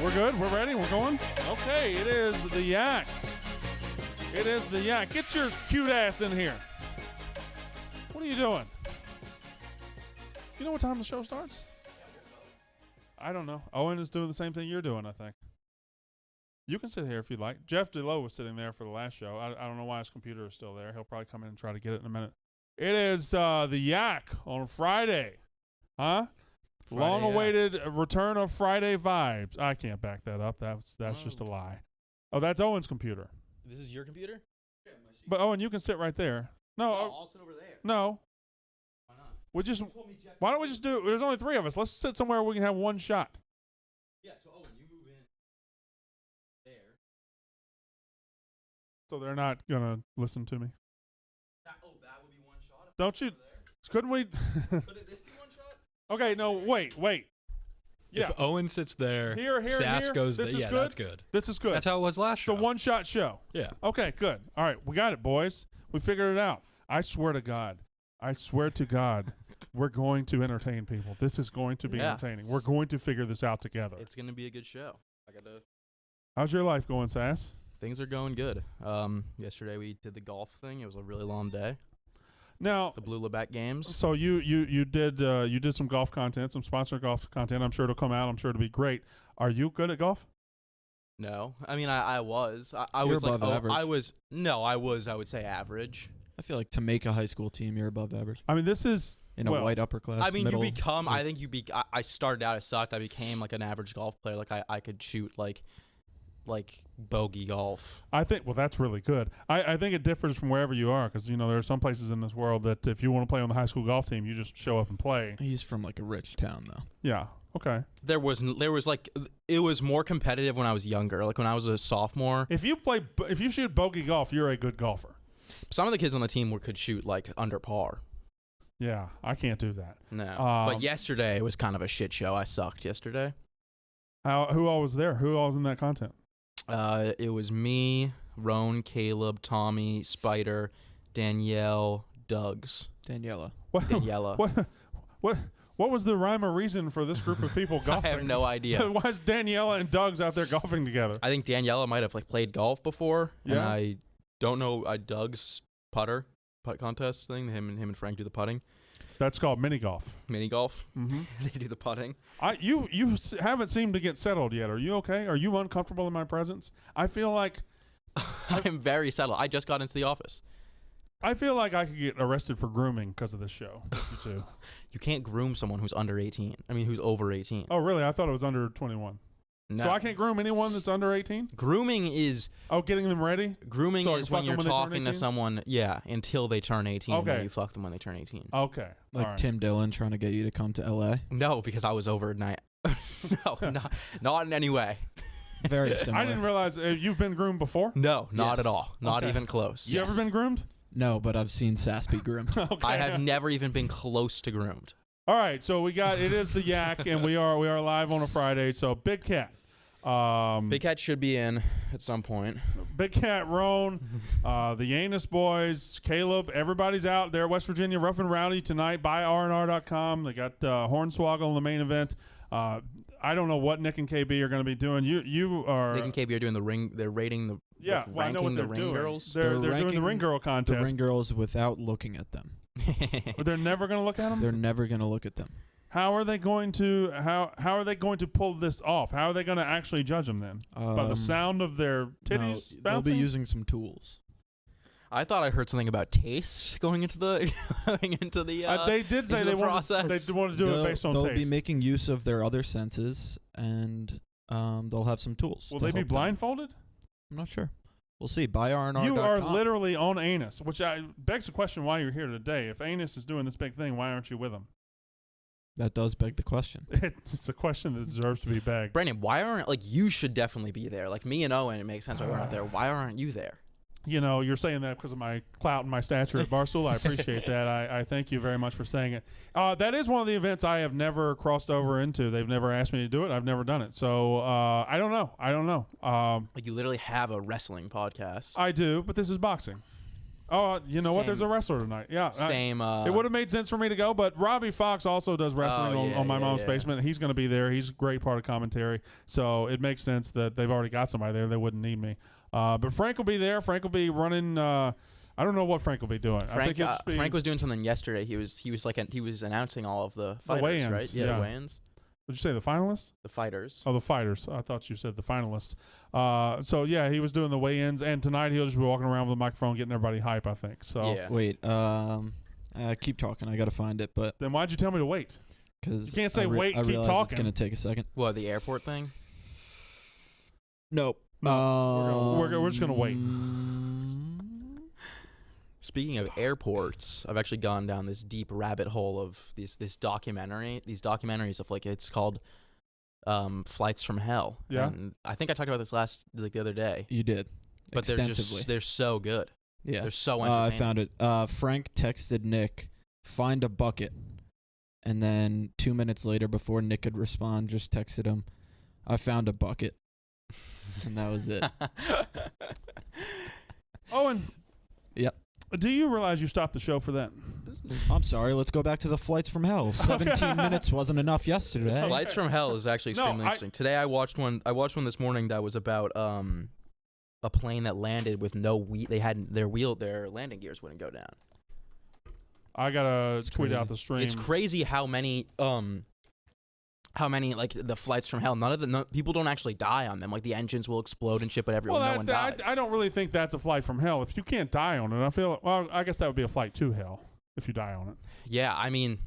We're good? We're ready? We're going? Okay, it is the Yak. It is the Yak. Get your cute ass in here. What are you doing? You know what time the show starts? I don't know. Owen is doing the same thing you're doing, I think. You can sit here if you'd like. Jeff DeLoe was sitting there for the last show. I don't know why his computer is still there. He'll probably come in and try to get it in a minute. It is the Yak on Friday. Huh? Long-awaited return of Friday vibes. I can't back that up. That's just a lie. Oh, that's Owen's computer. This is your computer? Yeah, but Owen, you can sit right there. No, I'll sit over there. No. Why not? Why don't we just do? There's only 3 of us. Let's sit somewhere where we can have one shot. Yeah. So Owen, you move in there. So they're not gonna listen to me. That would be one shot. Don't you? Couldn't we? Could this be one shot? Okay, no, wait. Yeah. If Owen sits there, here, Sass goes there. Yeah, good? that's good. This is good. That's how it was last show. It's a one-shot show. Yeah. Okay, good. All right, we got it, boys. We figured it out. I swear to God, we're going to entertain people. This is going to be entertaining. We're going to figure this out together. It's going to be a good show. How's your life going, Sass? Things are going good. Yesterday we did the golf thing. It was a really long day. Now the Blue Lebec games. So you did some golf content, some sponsored golf content. I'm sure it'll come out. I'm sure it'll be great. Are you good at golf? No, I mean I was. I You're was above like average. I would say average. I feel like to make a high school team, you're above average. I mean, this is in a white upper class. I mean, middle, you become. I think I started out. I sucked. I became like an average golf player. Like I could shoot like bogey golf. I think, well, that's really good. I think it differs from wherever you are because, there are some places in this world that if you want to play on the high school golf team, you just show up and play. He's from like a rich town, though. Yeah. Okay. There was like, it was more competitive when I was younger. Like when I was a sophomore. If you shoot bogey golf, you're a good golfer. Some of the kids on the team could shoot like under par. Yeah, I can't do that. No. But yesterday was kind of a shit show. I sucked yesterday. Who all was there? Who all was in that content? It was me, Roan, Caleb, Tommy, Spider, Danielle, Duggs. Daniela. What was the rhyme or reason for this group of people golfing? I have no idea. Why is Daniela and Duggs out there golfing together? I think Daniela might have played golf before. Yeah. And I don't know. Doug's putt contest thing. Him and Frank do the putting. That's called mini golf. Mini golf. Mm-hmm. They do the putting. You haven't seemed to get settled yet. Are you okay? Are you uncomfortable in my presence? I feel like I'm very settled. I just got into the office. I feel like I could get arrested for grooming because of this show. You too. You can't groom someone who's under 18. I mean, who's over 18. Oh, really? I thought it was under 21. No. So I can't groom anyone that's under 18? Grooming is... Oh, getting them ready? Grooming so is when you're talking to someone, until they turn 18. Okay. And then you fuck them when they turn 18. Okay. Like right. Tim Dillon trying to get you to come to L.A.? No, because I was over 9. No, not in any way. Very similar. I didn't realize you've been groomed before? No, not at all. Not okay. even close. You ever been groomed? No, but I've seen Sass be groomed. Okay. I have never even been close to groomed. All right, so it is the Yak, and we are live on a Friday. So Big Cat. Big Cat should be in at some point. Big Cat, Roan, the Anus boys, Caleb, everybody's out there. West Virginia, Rough and Rowdy tonight. Buy RNR.com. They got Hornswoggle in the main event. I don't know what Nick and KB are going to be doing. You are. Nick and KB are doing the ring. They're rating the. Yeah, well, I know what they're ring doing. Girls. They're doing the ring girl contest. The ring girls without looking at them. But they're never going to look at them. They're never going to look at them. How are they going to pull this off? How are they going to actually judge them then? By the sound of their titties bouncing? They'll be using some tools. I thought I heard something about taste going into the they did say they want to do it based on taste. They'll be making use of their other senses, and they'll have some tools. Will they be blindfolded? I'm not sure. We'll see. Buy RNR.com. You are literally on Anus, which begs the question why you're here today. If Anus is doing this big thing, why aren't you with him? That does beg the question. It's a question that deserves to be begged. Brandon, why aren't you should definitely be there. Like me and Owen, it makes sense why we're not there. Why aren't you there? You're saying that because of my clout and my stature at Barstool. I appreciate that. I thank you very much for saying it. That is one of the events I have never crossed over into. They've never asked me to do it. I've never done it. So I don't know. Like you literally have a wrestling podcast. I do, but this is boxing. Oh, you know what? Same- There's a wrestler tonight. Yeah. Same. It would have made sense for me to go, but Robbie Fox also does wrestling on My Mom's Basement. He's going to be there. He's a great part of commentary. So it makes sense that they've already got somebody there. They wouldn't need me. But Frank will be there. Frank will be running. I don't know what Frank will be doing. Frank was doing something yesterday. He was announcing all of the fighters, weigh-ins, right? Yeah, yeah. the weigh-ins. Would you say the finalists? The fighters. Oh, the fighters. I thought you said the finalists. So, yeah, he was doing the weigh-ins, and tonight he'll just be walking around with a microphone getting everybody hype, I think. So Yeah. Wait, keep talking. I got to find it, but then why'd you tell me to wait? because You can't say wait, I keep realize talking. It's going to take a second. What, the airport thing? Nope. No, we're just going to wait. Speaking of airports, I've actually gone down this deep rabbit hole of these documentaries of like it's called Flights from Hell. Yeah. And I think I talked about this the other day. You did. But extensively. they're so good. Yeah. They're so I entertaining. found it. Frank texted Nick, find a bucket. And then 2 minutes later, before Nick could respond, just texted him, I found a bucket. And that was it. Owen. Yep. Do you realize you stopped the show for that? I'm sorry. Let's go back to the flights from hell. 17 minutes wasn't enough yesterday. Flights from Hell is actually extremely interesting. Today I watched one this morning that was about a plane that landed with no wheel. They had their landing gears wouldn't go down. I gotta tweet out the stream. It's crazy how many like the flights from hell. People don't actually die on them. Like the engines will explode and shit, but no one dies. I don't really think that's a flight from hell. If you can't die on it, I feel I guess that would be a flight to hell if you die on it. Yeah, I mean,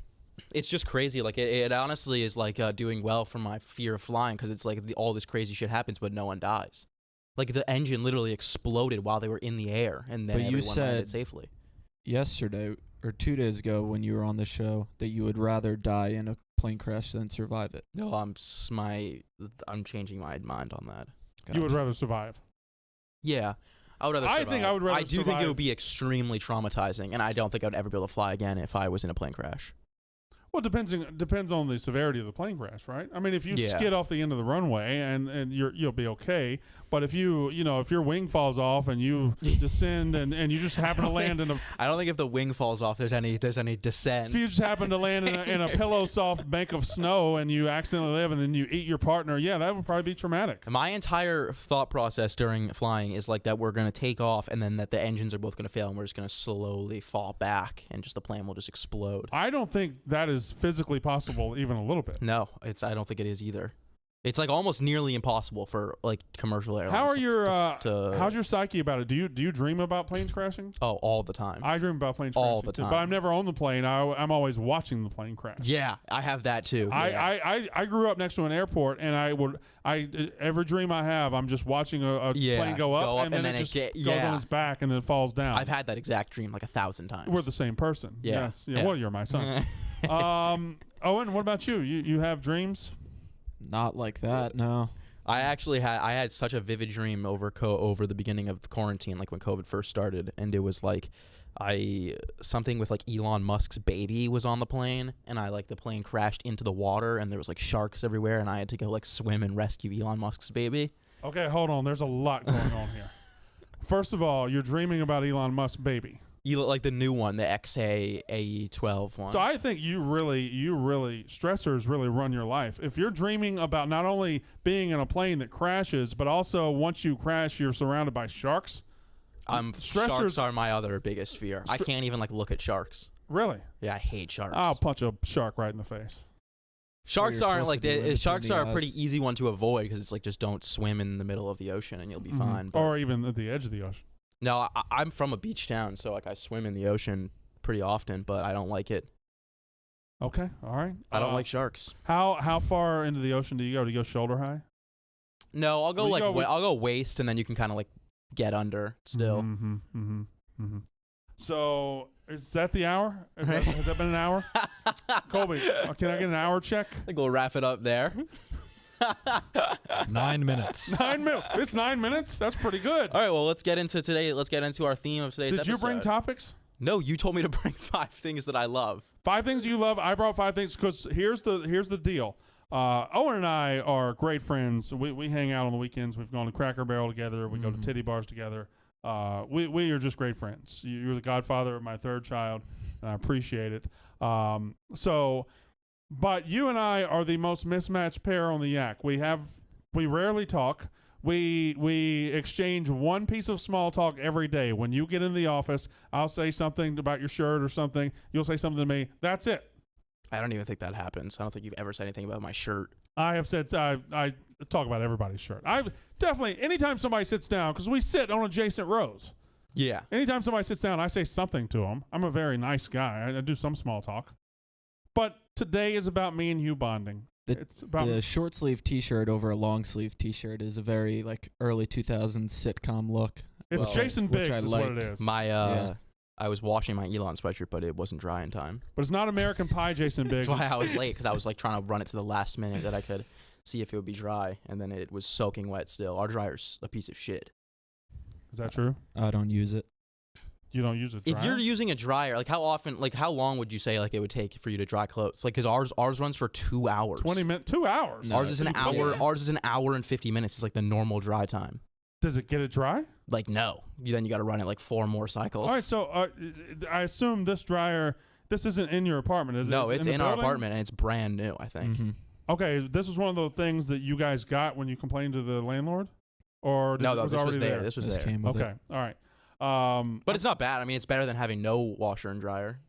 it's just crazy. Like it honestly is like doing well for my fear of flying because it's like all this crazy shit happens, but no one dies. Like the engine literally exploded while they were in the air, and then everyone landed safely. Yesterday or 2 days ago when you were on the show that you would rather die in a plane crash than survive it. No, I'm changing my mind on that. Gosh. You would rather survive. Yeah, I would rather survive. I think I would rather I do think survive. it would be extremely traumatizing, and I don't think I would ever be able to fly again if I was in a plane crash. Well, it depends on the severity of the plane crash, right? I mean, if you skid off the end of the runway and you'll be okay. But if if your wing falls off and you descend and you just happen to land in a I don't think if the wing falls off, there's any descent. If you just happen to land in a pillow soft bank of snow and you accidentally live and then you eat your partner, yeah, that would probably be traumatic. My entire thought process during flying is like that we're going to take off and then that the engines are both going to fail and we're just going to slowly fall back and just the plane will just explode. I don't think that is physically possible even a little bit. No, I don't think it is either. It's like almost nearly impossible for like commercial airlines. How's your psyche about it? Do you dream about planes crashing? Oh, all the time. I dream about planes all crashing the too, time. but I'm never on the plane. I'm always watching the plane crash. Yeah, I have that too. Yeah. I grew up next to an airport, and every dream I have, I'm just watching a plane go up, and then it just goes on its back and then it falls down. I've had that exact dream like 1,000 times. We're the same person. Yeah. Yes. Yeah. Well, you're my son. Owen, what about you? You have dreams? Not like that, no. I had such a vivid dream over the beginning of the quarantine, like when COVID first started, and it was like something with like Elon Musk's baby was on the plane, and the plane crashed into the water, and there was like sharks everywhere, and I had to go like swim and rescue Elon Musk's baby. Okay, hold on. There's a lot going on here. First of all, you're dreaming about Elon Musk's baby. Like the new one, the XA-12 one. So I think you really stressors really run your life. If you're dreaming about not only being in a plane that crashes, but also once you crash, you're surrounded by sharks. Sharks are my other biggest fear. I can't even like look at sharks. Really? Yeah, I hate sharks. I'll punch a shark right in the face. Sharks aren't like sharks are a eyes. pretty easy one to avoid because it's like just don't swim in the middle of the ocean and you'll be fine. But Or even at the edge of the ocean. no, I'm from a beach town, so like I swim in the ocean pretty often, but I don't like it. Okay, all right. I don't like sharks. How far into the ocean do you go? Do you go shoulder high? No, I'll go I'll go waist, and then you can kind of like get under still. So is that the hour? Has that been an hour? Colby, can I get an hour check? I think we'll wrap it up there. 9 minutes. 9 minutes. It's 9 minutes. That's pretty good. All right, well, let's get into today. Let's get into our theme of today's episode. Did you bring topics? No, you told me to bring 5 things that I love. 5 things you love. I brought 5 things because here's the deal. Owen and I are great friends. We hang out on the weekends. We've gone to Cracker Barrel together. We go to titty bars together. we are just great friends. You're the godfather of my third child, and I appreciate it. But you and I are the most mismatched pair on the Yak. We rarely talk. We exchange one piece of small talk every day. When you get in the office, I'll say something about your shirt or something. You'll say something to me. That's it. I don't even think that happens. I don't think you've ever said anything about my shirt. I have said I talk about everybody's shirt. I've definitely, anytime somebody sits down, because we sit on adjacent rows. Yeah. Anytime somebody sits down, I say something to them. I'm a very nice guy. I do some small talk. But today is about me and you bonding. It's about the short sleeve T-shirt over a long sleeve T-shirt is a very like early 2000s sitcom look. It's Jason Biggs is what it is. I was washing my Elon sweatshirt, but it wasn't dry in time. But it's not American Pie Jason Biggs. That's why I was late, because I was like trying to run it to the last minute that I could see if it would be dry, and then it was soaking wet still. Our dryer's a piece of shit. Is that true? I don't use it. You don't use a dryer? If you're using a dryer, like how long would you say like it would take for you to dry clothes? Like, because ours runs for 2 hours. 20 minutes, 2 hours. No, ours is an hour. Yeah. Ours is an hour and 50 minutes. It's like the normal dry time. Does it get it dry? Like, no. Then you got to run it like 4 more cycles. All right, so I assume this dryer, this isn't in your apartment, is it? No, it's in our building? apartment, and it's brand new, I think. Mm-hmm. Okay, this was one of the things that you guys got when you complained to the landlord? Or No, was this was already there. This was there. Came with Okay, it. all right. But it's not bad. I mean, it's better than having no washer and dryer.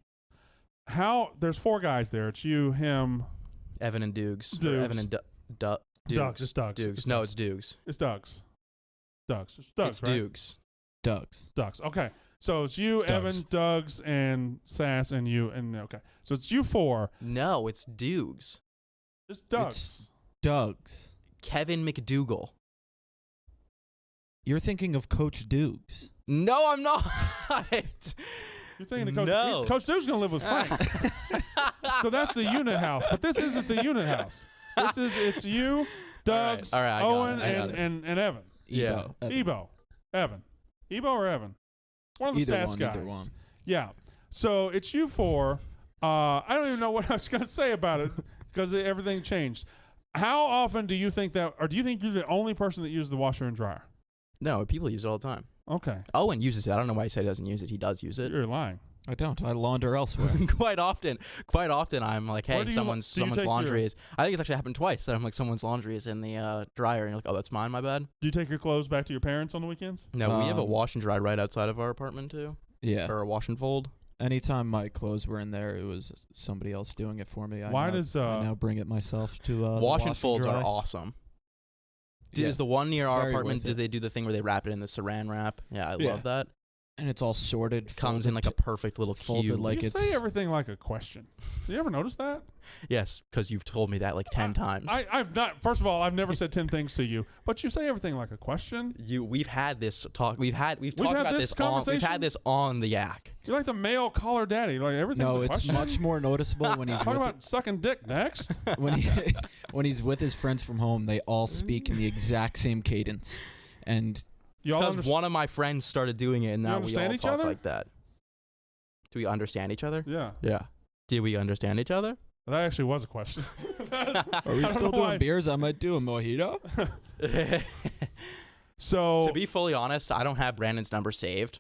There's 4 guys there. It's you, him. Evan and Dukes. Dukes. Or Evan and Dukes. Doug's. It's Doug's. Dukes. No, it's Dukes. It's Doug's. Doug's. It's Doug's, It's right? Dukes. Doug's. Okay. So it's you, Doug's. Evan, Doug's, and Sass, and you, and okay. So it's you 4. No, it's Dukes. It's Doug's. Doug's. Kevin McDougal. You're thinking of Coach Dukes. No, I'm not. You're thinking of Coach. No. Coach Duke's gonna live with Frank. So that's the unit house, but this isn't the unit house. It's you, Doug's, All right, I got Owen, it, I got it. and Evan. Yeah. Evan. Ebo or Evan? One of the stats guys. Either one. Yeah. So it's you 4. I don't even know what I was gonna say about it because everything changed. How often do you think that, or do you think you're the only person that uses the washer and dryer? No, people use it all the time. Okay. Owen uses it. I don't know why he said he doesn't use it. He does use it. You're lying. I don't. I launder elsewhere. Quite often, I'm like, Where hey, do you someone's take laundry your- is. I think it's actually happened twice that I'm like, someone's laundry is in the dryer, and you're like, oh, that's mine. My bad. Do you take your clothes back to your parents on the weekends? No, we have a Um, wash and dry right outside of our apartment too, Yeah. or a wash and fold. Anytime my clothes were in there, it was somebody else doing it for me. I now bring it myself to Wash and folds dry. are awesome. Yeah. Is the one near our Very apartment? worth Do it. they do the thing where they wrap it in the saran wrap? Yeah, I Yeah. love that. And it's all sorted. Comes in like a perfect little folded cube. like you it's say everything like a question. Do you ever notice that? Yes, because you've told me that like 10 times. I've not. First of all, I've never said 10 things to you, but you say everything like a question. We've had this talk. We've talked had about this this on. We've conversation? had this on the Yak. You're like the male caller daddy. Like everything's No, a it's question. much more noticeable when he's Talk with about sucking dick next. when he's with his friends from home. They all speak in the exact same cadence, and Y'all Because understand? one of my friends started doing it, and now we understand all each talk other? like that. Do we understand each other? Yeah, Yeah. Do we understand each other? that actually was a question. are we I don't still know doing why. beers? I might do a mojito. So To be fully honest, I don't have Brandon's number saved.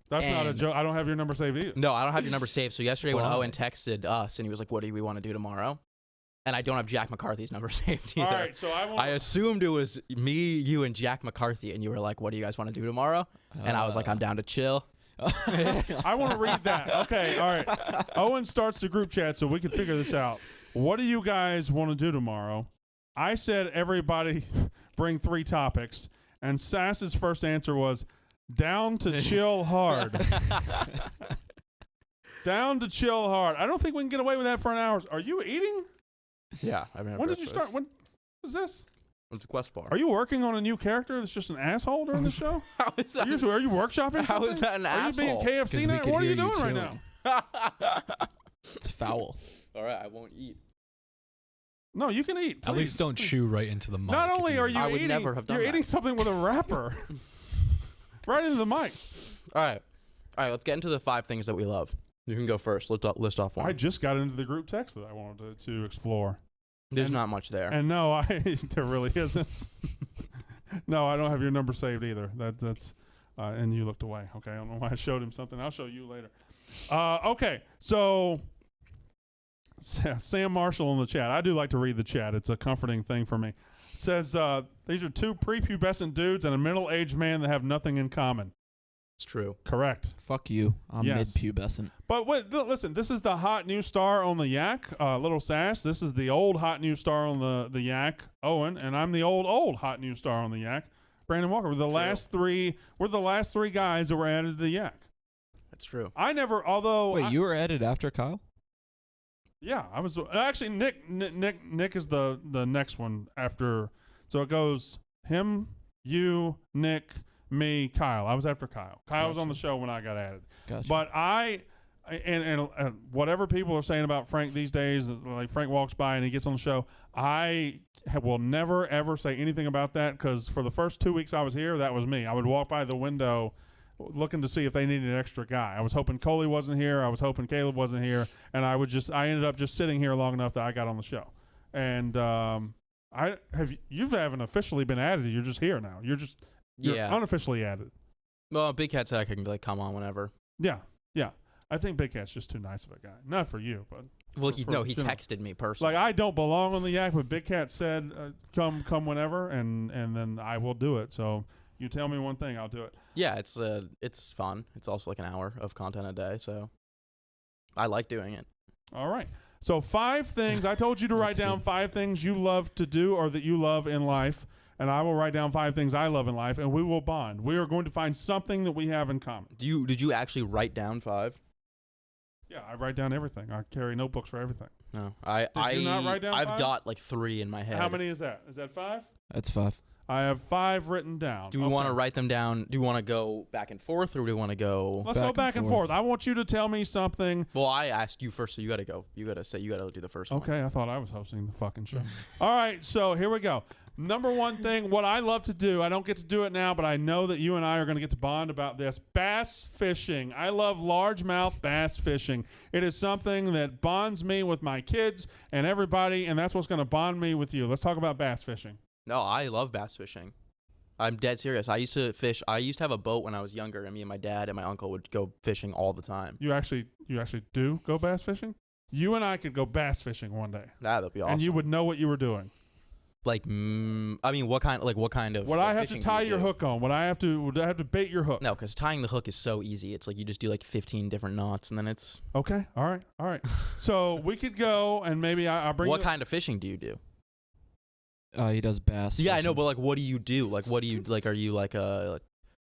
that's not a and- joke. I don't have your number saved either. No, I don't have your number saved. So yesterday when Wow. Owen texted us and he was like, "What do we want to do tomorrow?" And I don't have Jack McCarthy's number saved either. All right, so I won't. I assumed it was me, you, and Jack McCarthy, and you were like, "What do you guys want to do tomorrow?" And I was like, "I'm down to chill." I want to read that. Okay, all right. Owen starts the group chat so we can figure this out. What do you guys want to do tomorrow? I said everybody bring 3 topics, and Sass's first answer was down to chill hard. Down to chill hard. I don't think we can get away with that for an hour. Are you eating? Yeah, I mean, When did you start? When was this? What's the quest bar? Are you working on a new character that's just an asshole during the show? How is that? Are you workshopping How something? is that an Are you being asshole? KFC 'Cause we now? could What are you hear you doing right chewing. now? It's foul. All right, I won't eat. No, you can eat. At least please. don't chew right into the mic. Not if only are you I would eating, never have done you're that. eating something with a wrapper right into the mic. All right, let's get into the 5 things that we love. You can go first. List off one. I just got into the group text that I wanted to explore. There's not much there. And no, there really isn't. No, I don't have your number saved either. That's and you looked away. Okay, I don't know why I showed him something. I'll show you later. Okay, so Sam Marshall in the chat. I do like to read the chat. It's a comforting thing for me. Says these are two prepubescent dudes and a middle-aged man that have nothing in common. It's true. Correct. Fuck you. I'm Yes. mid-pubescent. But wait, listen, this is the hot new star on the Yak, Little Sass. This is the old hot new star on the Yak, Owen, and I'm the old hot new star on the Yak, Brandon Walker. We're the last three guys that were added to the Yak. That's true. I never, although Wait, you were added after Kyle? Yeah, I was actually Nick is the next one after. So it goes him, you, Nick, me, Kyle. I was after Kyle. Kyle was on the show when I got added. Gotcha. But and whatever people are saying about Frank these days, like Frank walks by and he gets on the show, I will never ever say anything about that because for the first 2 weeks I was here, that was me. I would walk by the window looking to see if they needed an extra guy. I was hoping Coley wasn't here. I was hoping Caleb wasn't here, and I ended up just sitting here long enough that I got on the show. And you haven't officially been added. You're just here now. You're unofficially added. Well, Big Cat said I can like come on whenever. Yeah. I think Big Cat's just too nice of a guy. Not for you, but well, he texted me personally. Like I don't belong on the Yak, but Big Cat said come whenever, and then I will do it. So you tell me one thing, I'll do it. Yeah, it's fun. It's also like an hour of content a day, so I like doing it. All right. So 5 things. I told you to write down 5 things you love to do or that you love in life, and I will write down 5 things I love in life, and we will bond. We are going to find something that we have in common. Did you actually write down 5? Yeah, I write down everything. I carry notebooks for everything. No, Did you not write down I've 5? got like 3 in my head. How many is that? Is that 5? That's 5. I have 5 written down. Do we want to write them down? Do we want to go back and forth, or do we want to go? Let's go back and forth. I want you to tell me something. Well, I asked you first, so you got to go. You got to do the first one. Okay, I thought I was hosting the fucking show. All right, so here we go. Number 1 thing, what I love to do, I don't get to do it now, but I know that you and I are going to get to bond about this. Bass fishing. I love largemouth bass fishing. It is something that bonds me with my kids and everybody, and that's what's going to bond me with you. Let's talk about bass fishing. No, I love bass fishing. I'm dead serious. I used to fish. I used to have a boat when I was younger, and me and my dad and my uncle would go fishing all the time. You actually do go bass fishing? You and I could go bass fishing one day. That'd be awesome. And you would know what you were doing. Like, I mean, what kind of? Would I have to fishing tie do you your do? hook on? Would I have to bait your hook? No, because tying the hook is so easy. It's like you just do like 15 different knots, and then it's. Okay. All right. So we could go, and maybe I'll bring. What kind of fishing do you do? He does bass. Yeah, I fishing. know, but like, what do you do? Like, what do you like? Are you like a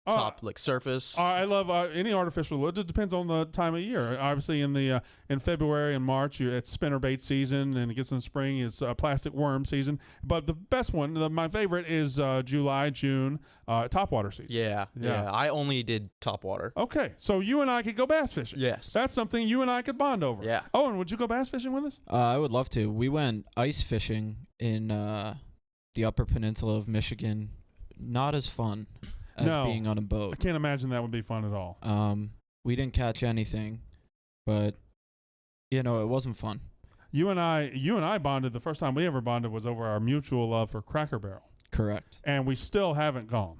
top like surface? I love any artificial. It depends on the time of year. Obviously, in February and March, it's spinnerbait season, and it gets in spring. It's plastic worm season. But the best one, my favorite, is July, June, topwater season. Yeah. I only did topwater. Okay, so you and I could go bass fishing. Yes. That's something you and I could bond over. Yeah. Owen, would you go bass fishing with us? I would love to. We went ice fishing in the Upper Peninsula of Michigan. Not as fun as being on a I boat. can't imagine that would be fun at all. We didn't catch anything, but it wasn't fun. You and I bonded. The first time we ever bonded was over our mutual love for Cracker Barrel. Correct. And we still haven't gone.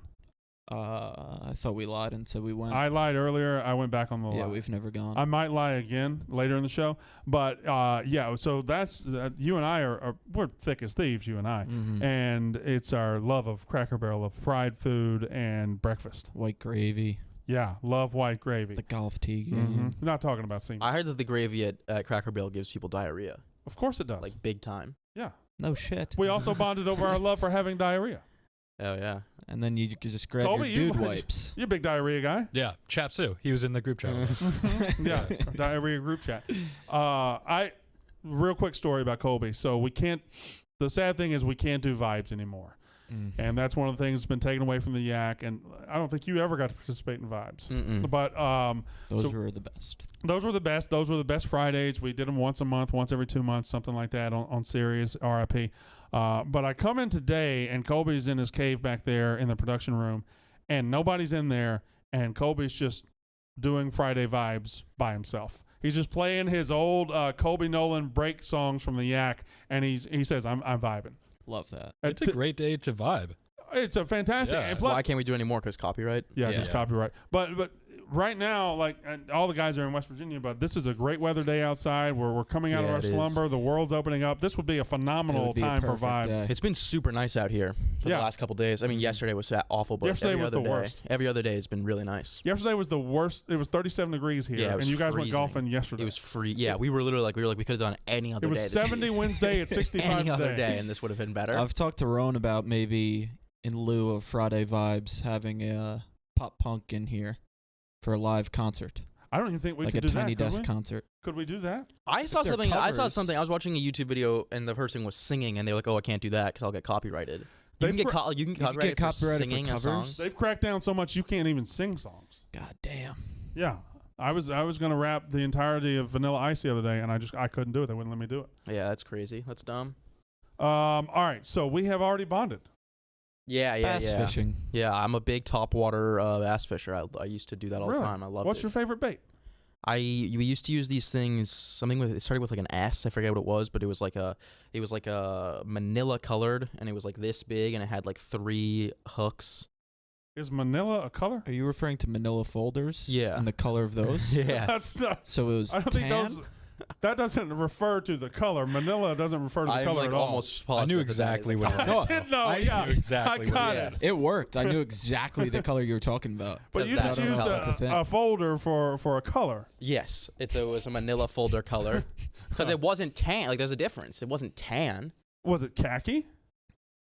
I thought we lied and said we went. I lied earlier. I went back on the lie. Yeah, we've never gone. I might lie again later in the show, but so that's you and I we're thick as thieves, you and I, and it's our love of Cracker Barrel, of fried food and breakfast. White gravy. Yeah, love white gravy. The golf tee game. Not talking about semen. I heard that the gravy at Cracker Barrel gives people diarrhea. Of course it does. Like big time. Yeah. No shit. We also bonded over our love for having diarrhea. Oh yeah. And then you could just grab Colby, your dude wipes. You're a big diarrhea guy. Yeah, Chapsu. He was in the group chat with us. Yeah, diarrhea group chat. Real quick story about Colby. So we can't. The sad thing is we can't do vibes anymore, and that's one of the things that's been taken away from the Yak. And I don't think you ever got to participate in vibes. But those were the best. Those were the best. Those were the best Fridays. We did them once a month, once every 2 months, something like that on Sirius, RIP. But I come in today, and Colby's in his cave back there in the production room, and nobody's in there, and Colby's just doing Friday vibes by himself. He's just playing his old Colby Nolan break songs from the Yak, and he says, "I'm vibing." Love that. It's a great day to vibe. It's a fantastic. Yeah. And plus, Why can't we do any more? Because copyright. yeah, Yeah. just copyright. But right now, like, and all the guys are in West Virginia, but this is a great weather day outside. We're coming out of Yeah, our it is. slumber. The world's opening up. This would be a It phenomenal would be a time for perfect vibes. day. It's been super nice out here for Yeah. the last couple days. I mean, yesterday was awful, but Yesterday every was other the day, worst. Every other day has been really nice. Yesterday was the worst. It was 37 degrees here, Yeah, it was and you guys went freezing. golfing yesterday. It was free. Yeah, we were literally like, we could have done any other It was day. 70 Wednesday at 65 any other today. day, and this would have been better. I've talked to Roan about maybe in lieu of Friday vibes having a pop punk in here for a live concert, I don't even think we like could a do tiny that. desk Could we? concert. Could we do that? I saw they're something. I saw covers- something. I was watching a YouTube video, and the person was singing, and they were like, "Oh, I can't do that because I'll get copyrighted." You They've can get cra- you can get copyrighted for copyrighted for singing a song. covers? They've cracked down so much you can't even sing songs. God damn. Yeah, I was gonna rap the entirety of Vanilla Ice the other day, and I couldn't do it. They wouldn't let me do it. Yeah, that's crazy. That's dumb. All right, so we have already bonded. Yeah, yeah, Bass yeah. fishing. Yeah, I'm a big topwater bass fisher. I used to do that all Really? the time. I loved What's it. your favorite bait? We used to use these things. Something with it started with like an S. I forget what it was, but it was like a manila colored, and it was like this big, and it had like 3 hooks. Is Manila a color? Are you referring to manila folders? Yeah. And the color of those? Yeah. That's not, So it was I don't tan? think those. That doesn't refer to the color. Manila doesn't refer to the I'm color like at all. almost I positive. knew exactly what it No, was. I did know. I Yeah, knew exactly I what got it it. was. It worked. I knew exactly the color you were talking about. But Does you that just count? used That's a thing. a folder for a color. Yes, it was a manila folder color because it wasn't tan. Like there's a difference. It wasn't tan. Was it khaki?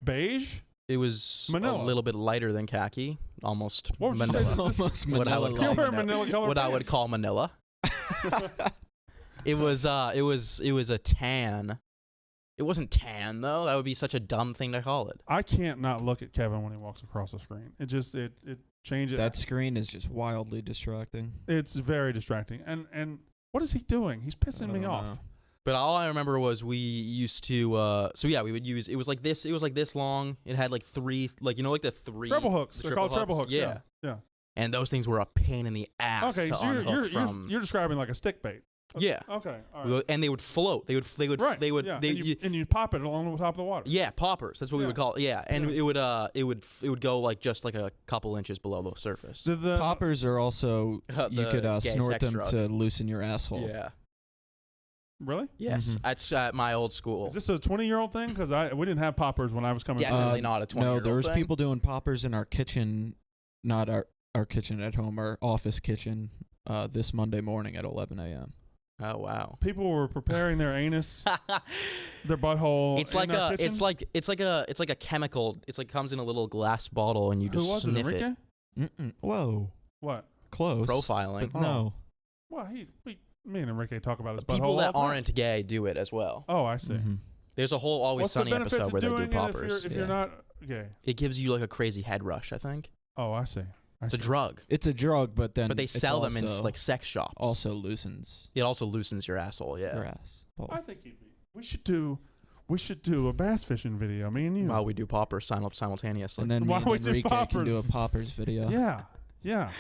Beige? It was Manila. a little bit lighter than khaki, almost What would you say manila. this is? Almost What I manila would You call wear manila. Manila color What I would pants. call manila. It was a tan. It wasn't tan though. That would be such a dumb thing to call it. I can't not look at Kevin when he walks across the screen. It just it changes. That screen is just wildly distracting. It's very distracting. And what is he doing? He's pissing I me don't off. know. But all I remember was we used to we would use it was like this long. It had like 3 like like the 3 Treble hooks. the They're called treble hooks. Yeah. Yeah. And those things were a pain in the ass Okay, to so unhook from. you're describing like a stick bait. Yeah. Okay. All right. And they would float. They would Right. they would yeah. they and you pop it along the top of the water. yeah, poppers. That's what we Yeah. would call it. Yeah. And Yeah. it would go like just like a couple inches below the surface. The Poppers are also, you The could gay snort sex them drug. to loosen your asshole. Yeah. really? Yes. Mhm. That's at my old school. Is this a 20-year-old thing? Because we didn't have poppers when I was coming. Definitely not a 20-year-old No, there was thing. people doing poppers in our kitchen, not our kitchen at home, our office kitchen, this Monday morning at 11 a.m. Oh wow. People were preparing their anus, their butthole. It's in like our a kitchen? it's like a chemical. It's like comes in a little glass bottle and you Who just was it? sniff Enrique? Mm-mm. Whoa, What? close. Profiling. But no. Well, me and Enrique talk about his butthole. People that all the time. aren't gay do it as well. Oh, I see. Mhm. There's a whole Always What's the Sunny benefits episode of where they doing do it poppers. if you're not gay? It gives you like a crazy head rush. I think Oh, I see. it's a drug, It's a drug, but then but they it's sell them in also- like sex shops. also loosens It also loosens your asshole. Yeah. your ass. I think we should do a bass fishing video. Me and you. While we do poppers simultaneously. And then me Why and would you Enrique can do a poppers? poppers video. Yeah. Yeah.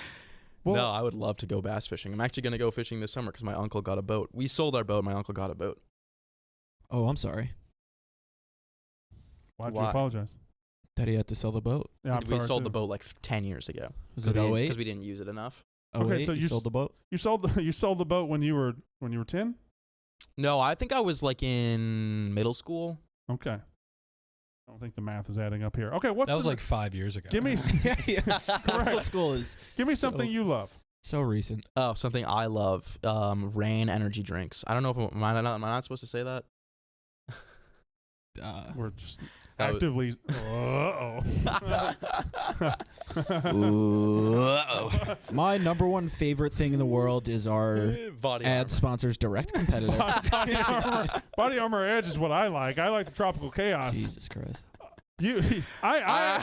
Well, no, I would love to go bass fishing. I'm actually gonna go fishing this summer because my uncle got a boat. We sold our boat. My uncle got a boat. Oh, I'm sorry why'd you Why? apologize? that he had to sell the boat. Yeah, I'm we sorry sold too. the boat like 10 years ago. Was it 08? Because we didn't use it enough. Okay, so you you sold the boat. You sold the boat when you were 10? No, I think I was like in middle school. Okay. I don't think the math is adding up here. Okay, what's That was the- like 5 years ago. give me Middle correct. school is Give me something So- you love. so recent. Oh, something I love. Rain energy drinks. I don't know if am I not supposed to say that? We're just That was- actively. Ooh. My number one favorite thing in the world is our Body ad armor. sponsor's direct competitor. Body Armor Edge is what I like. I like the Tropical Chaos. Jesus Christ. I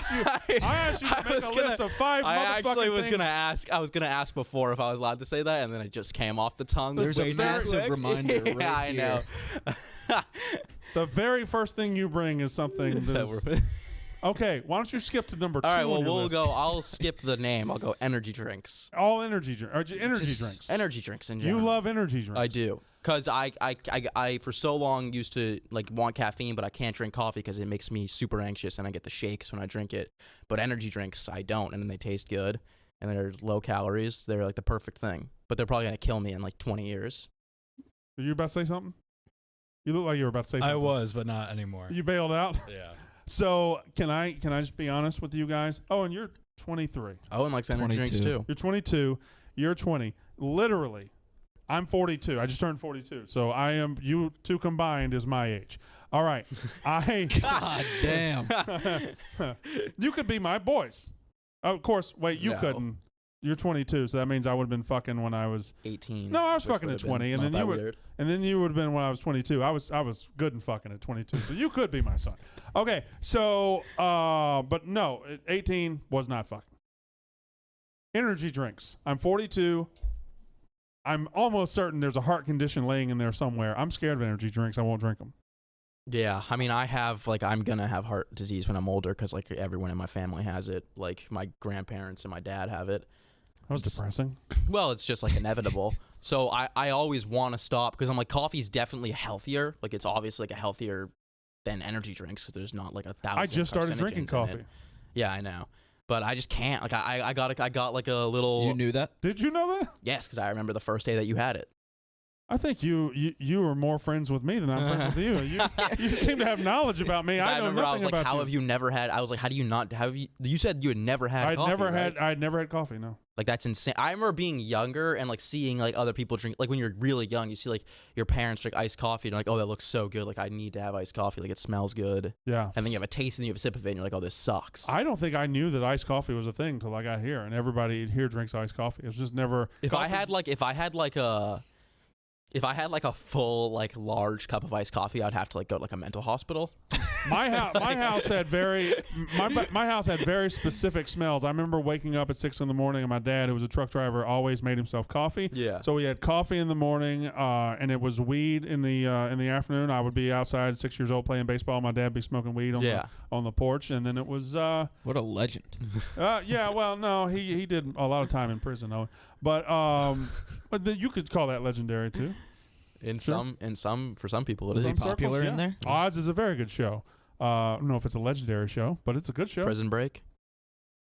asked you to make a list of 5 I motherfucking actually was things. gonna ask. I was gonna ask before if I was allowed to say that, and then it just came off the tongue. There's a way too massive quick. reminder Yeah, right I know. The very first thing you bring is something That that's... we're- Okay, why don't you skip to number 2 All right. on Well, your we'll list? go. I'll skip the name. I'll go energy drinks. All energy drinks. Energy Just drinks. Energy drinks in You general. love energy drinks. I do. Because I for so long used to like want caffeine, but I can't drink coffee because it makes me super anxious and I get the shakes when I drink it. But energy drinks, I don't, and they taste good and they're low calories. They're like the perfect thing. But they're probably gonna kill me in like 20 years. Are you about to say something? You look like you were about to say something. I was, but not anymore. You bailed out. Yeah. So can I just be honest with you guys? Oh, and you're 23. Owen likes energy drinks 22. too. You're 22. You're 20. Literally, I'm 42. I just turned 42. So you two combined is my age. All right. God damn. You could be my boys. Of course, wait, you No. couldn't. You're 22, so that means I would have been fucking when I was 18. No, I was which fucking would at have 20, been and not then that you would weird. and then you would have been when I was 22. I was good and fucking at 22. So you could be my son. Okay. So but no, 18 was not fucking. Energy drinks. I'm 42. I'm almost certain there's a heart condition laying in there somewhere. I'm scared of energy drinks. I won't drink them. Yeah, I mean, I'm gonna have heart disease when I'm older because like everyone in my family has it. Like my grandparents and my dad have it. That was depressing. Well, it's just like inevitable. So I always want to stop because I'm like, coffee's definitely healthier. Like it's obviously like a healthier than energy drinks because there's not like 1,000. I just started drinking carcinogens in coffee. it. Yeah, I know, but I just can't. Like I got like a little. You knew that? Did you know that? Yes, because I remember the first day that you had it. I think you are more friends with me than I'm friends with you. You seem to have knowledge about me. 'Cause I know remember nothing I was like, about how you. have you never had? I was like, how do you not have you? You said you had never had coffee. I'd never had coffee. No. Like that's insane. I remember being younger and like seeing like other people drink. Like when you're really young, you see like your parents drink iced coffee. And you're like, oh, that looks so good. Like I need to have iced coffee. Like it smells good. Yeah. And then you have a taste and you have a sip of it and you're like, oh, this sucks. I don't think I knew that iced coffee was a thing till I got here, and everybody here drinks iced coffee. It's just never. If I had like a full like large cup of iced coffee, I'd have to like go to like a mental hospital. my house had very specific smells. I remember waking up at 6 a.m. and my dad, who was a truck driver, always made himself coffee. Yeah. So we had coffee in the morning, and it was weed in the afternoon. I would be outside, 6 years old, playing baseball. My dad would be smoking weed on the porch, and then it was What a legend. yeah. Well, no, he did a lot of time in prison though. But you could call that legendary too. For some people, it Was is. he popular in there? Oz is a very good show. I don't know if it's a legendary show, but it's a good show. Prison Break.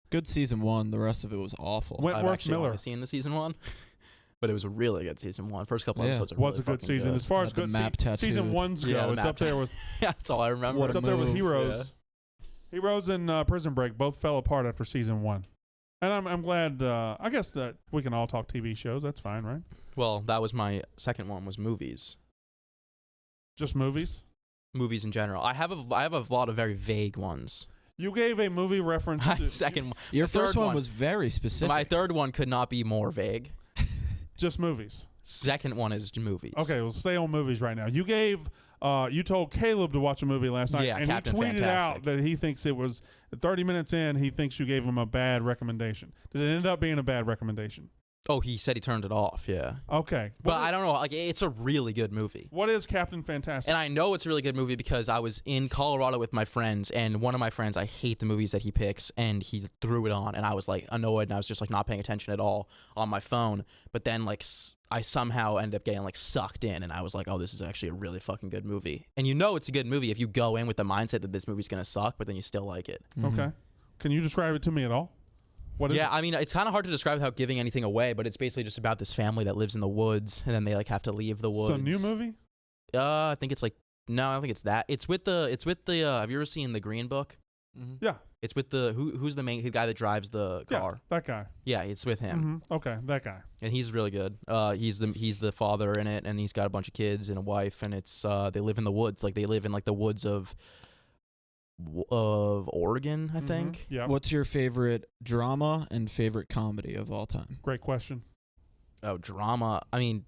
Good season 1. The rest of it was awful. I've Wentworth actually Miller only seen the season 1, but it was a really good season 1. First couple Yeah. episodes are was really a good fucking season. good. As far as Had the good map tattooed. season 1's Yeah, go, the it's map up there with Yeah, that's all I remember. What it's a up there with move. Heroes. Heroes and Prison Break both fell apart after season 1. And I'm glad. I guess that we can all talk TV shows. That's fine, right? Well, that was my second one. Was movies. Just movies. Movies in general. I have a lot of very vague ones. You gave a movie reference. My to, second one. Your the third first one was very specific. My third one could not be more vague. just movies. Second one is movies. Okay, we'll stay on movies right now. You gave. You told Caleb to watch a movie last night, Yeah, and Captain he tweeted Fantastic. out that he thinks it was 30 minutes in. He thinks you gave him a bad recommendation. Did it end up being a bad recommendation? Oh, he said he turned it off. Yeah. Okay, But I don't know. Like, it's a really good movie. What is Captain Fantastic? And I know it's a really good movie because I was in Colorado with my friends, and one of my friends, I hate the movies that he picks, and he threw it on, and I was like annoyed, and I was just like not paying attention at all on my phone. But then like I somehow ended up getting like sucked in, and I was like, oh, this is actually a really fucking good movie. And you know it's a good movie if you go in with the mindset that this movie's gonna suck, but then you still like it. Mhm. Okay, can you describe it to me at all? What is Yeah, it? I mean, it's kind of hard to describe without giving anything away, but it's basically just about this family that lives in the woods, and then they like have to leave the woods. So new movie? I think it's like no, I don't think it's that. It's with the. Have you ever seen the Green Book? Mhm. Yeah, It's with the who's the main guy that drives the car? that guy. Yeah, it's with him, Okay, that guy. and he's really good. He's the father in it, and he's got a bunch of kids and a wife, and it's they live in the woods, like they live in like the woods of Oregon, I think. Yeah. What's your favorite drama and favorite comedy of all time? Great question. Oh, drama. I mean,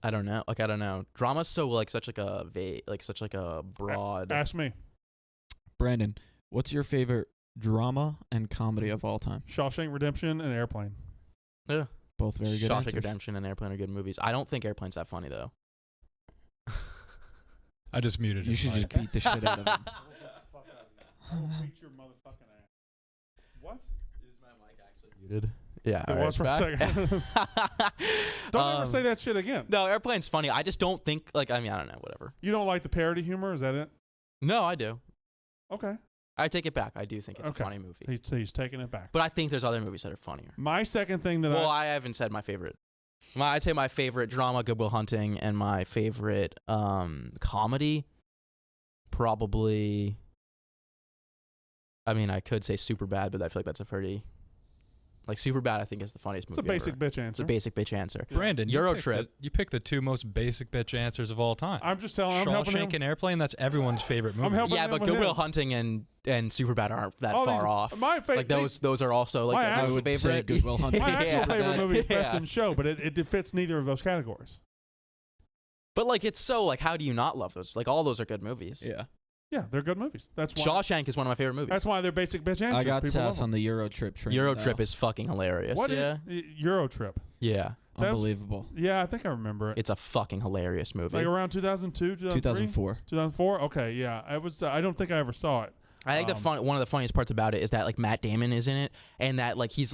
I don't know. Like I don't know. Drama's so like such like a such like a broad. Ask me. Brandon, what's your favorite drama and comedy of all time? Shawshank Redemption and Airplane. Yeah. Both very good Shawshank answers. Redemption and Airplane are good movies. I don't think Airplane's that funny though. I just muted You his should mic. just beat the shit out of him. I will beat your motherfucking ass. What? Is my mic actually muted? Yeah, It all was for a right, back. second. Don't ever say that shit again. No, Airplane's funny. I just don't think I don't know. Whatever. You don't like the parody humor? Is that it? No, I do. Okay. I take it back. I do think it's Okay. a funny movie. He's taking it back. But I think there's other movies that are funnier. My second thing that I haven't said my favorite. I'd say my favorite drama, Good Will Hunting, and my favorite comedy, probably. I mean, I could say Superbad, but I feel like that's a pretty. Like Superbad, I think is the funniest it's movie. a basic ever. bitch answer. It's a basic bitch answer. Brandon, Eurotrip. You picked the two most basic bitch answers of all time. I'm just telling. I'm helping him. Shawshank and Airplane. That's everyone's favorite movie. I'm helping Yeah, him but with Good Will his. Hunting and Superbad aren't that All far these- off. My favorite. Like those are also like My everyone's actual- I would say favorite. Good Will Hunting. My actual Yeah. favorite movie is Best Yeah. in Show, but it fits neither of those categories. But like it's so like how do you not love those? Like all those are good movies. Yeah. Yeah, they're good movies. That's why. Shawshank is one of my favorite movies. That's why they're basic bitch answers. I got People love sass them. on the Eurotrip train. Eurotrip though. is fucking hilarious. What yeah. Eurotrip? Yeah. That's- Unbelievable. Yeah, I think I remember it. It's a fucking hilarious movie. Like around 2002, 2003? 2004. 2004? Okay, yeah. I was. I don't think I ever saw it. I think one of the funniest parts about it is that like Matt Damon is in it and that like he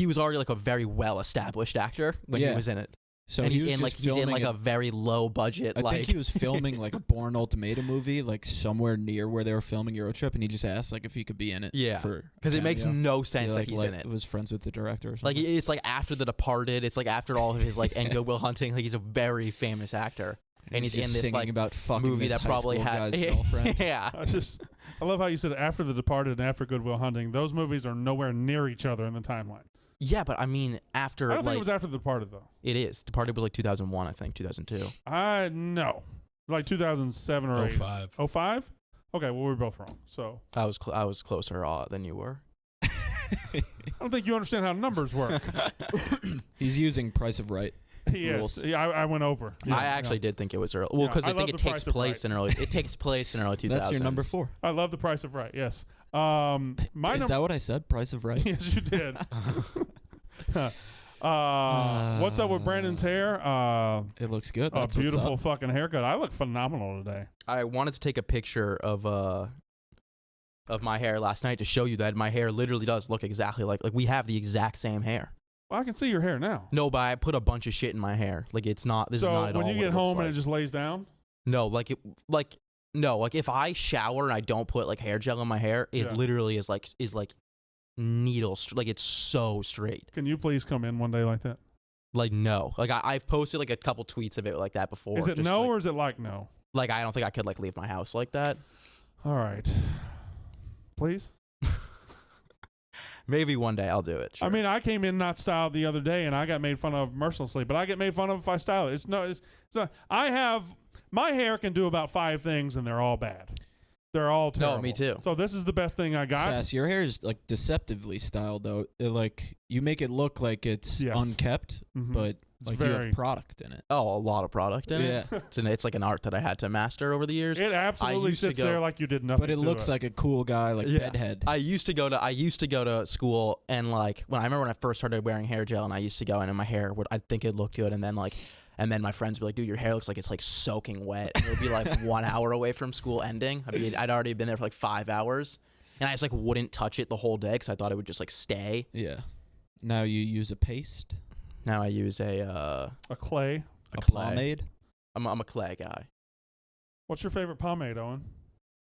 was already like a very well established actor when he Yeah. was in it. So and he's was in just he's in filming like it- a very low budget I like think he was filming like a Bourne Ultimatum movie, like somewhere near where they were filming Eurotrip, and he just asked like if he could be in it. Yeah. for because it makes cameo. no He, sense like, that he's in it. Was friends with the director or Like something. it's like after The Departed, it's like after all of his like and Good Will Hunting, like he's a very famous actor. And he's just in this singing like about fucking movie this that high probably school had guy's girlfriend. Yeah. I love how you said after The Departed and after Good Will Hunting. Those movies are nowhere near each other in the timeline. Yeah, but I mean after I don't think like it was after The Departed though. it is. Departed was like 2001, I think, 2002. No, like 2007 or 8. 05. 05? Okay, well we were both wrong. So I was closer than you were. I don't think you understand how numbers work. He's using Price of Right. Yes, Rules. yeah, I went over. Yeah, I actually did think it was early. Well, Yeah, because I I think love it The takes Price of place Right. in early. It takes place in early 2000s. That's your number 4. I love The Price of Right. Yes. My Is number. that what I said? Price of Right. Yes, you did. What's up with Brandon's hair? It looks good. A That's beautiful What's fucking haircut. I look phenomenal today. I wanted to take a picture of my hair last night to show you that my hair literally does look exactly like we have the exact same hair. Well, I can see your hair now. No, but I put a bunch of shit in my hair. Like it's not. This So is not at all. when you what get it looks home like. and it just lays down. No, like if I shower and I don't put like hair gel in my hair, it Yeah. literally is like needle like it's so straight. Can you please come in one day like that? Like no, like I've posted like a couple tweets of it like that before. Is it just, no like, or is it like no? like I don't think I could like leave my house like that. All right. Please. Maybe one day I'll do it. Sure. I mean, I came in not styled the other day, and I got made fun of mercilessly. But I get made fun of if I style it. It's not. My hair can do about 5 things, and they're all bad. They're all terrible. No, me too. So this is the best thing I got. Sass, your hair is like deceptively styled though. Like you make it look like it's Yes. unkept, Mhm. but It's like you very- have product in it. Oh, a lot of product in it. Yeah. It's like an art that I had to master over the years. It absolutely used to sits go- there like you did nothing. But it to looks like a cool guy, like Yeah. bedhead. I used to go to school and like when I first started wearing hair gel and I used to go in and my hair would I'd think it looked good and then my friends would be like, dude, your hair looks like it's like soaking wet. And it would be like 1 hour away from school ending. I'd already been there for like 5 hours and I just like wouldn't touch it the whole day because I thought it would just like stay. Yeah. Now you use a paste, Now I use a clay. clay. pomade. I'm a clay guy. What's your favorite pomade, Owen?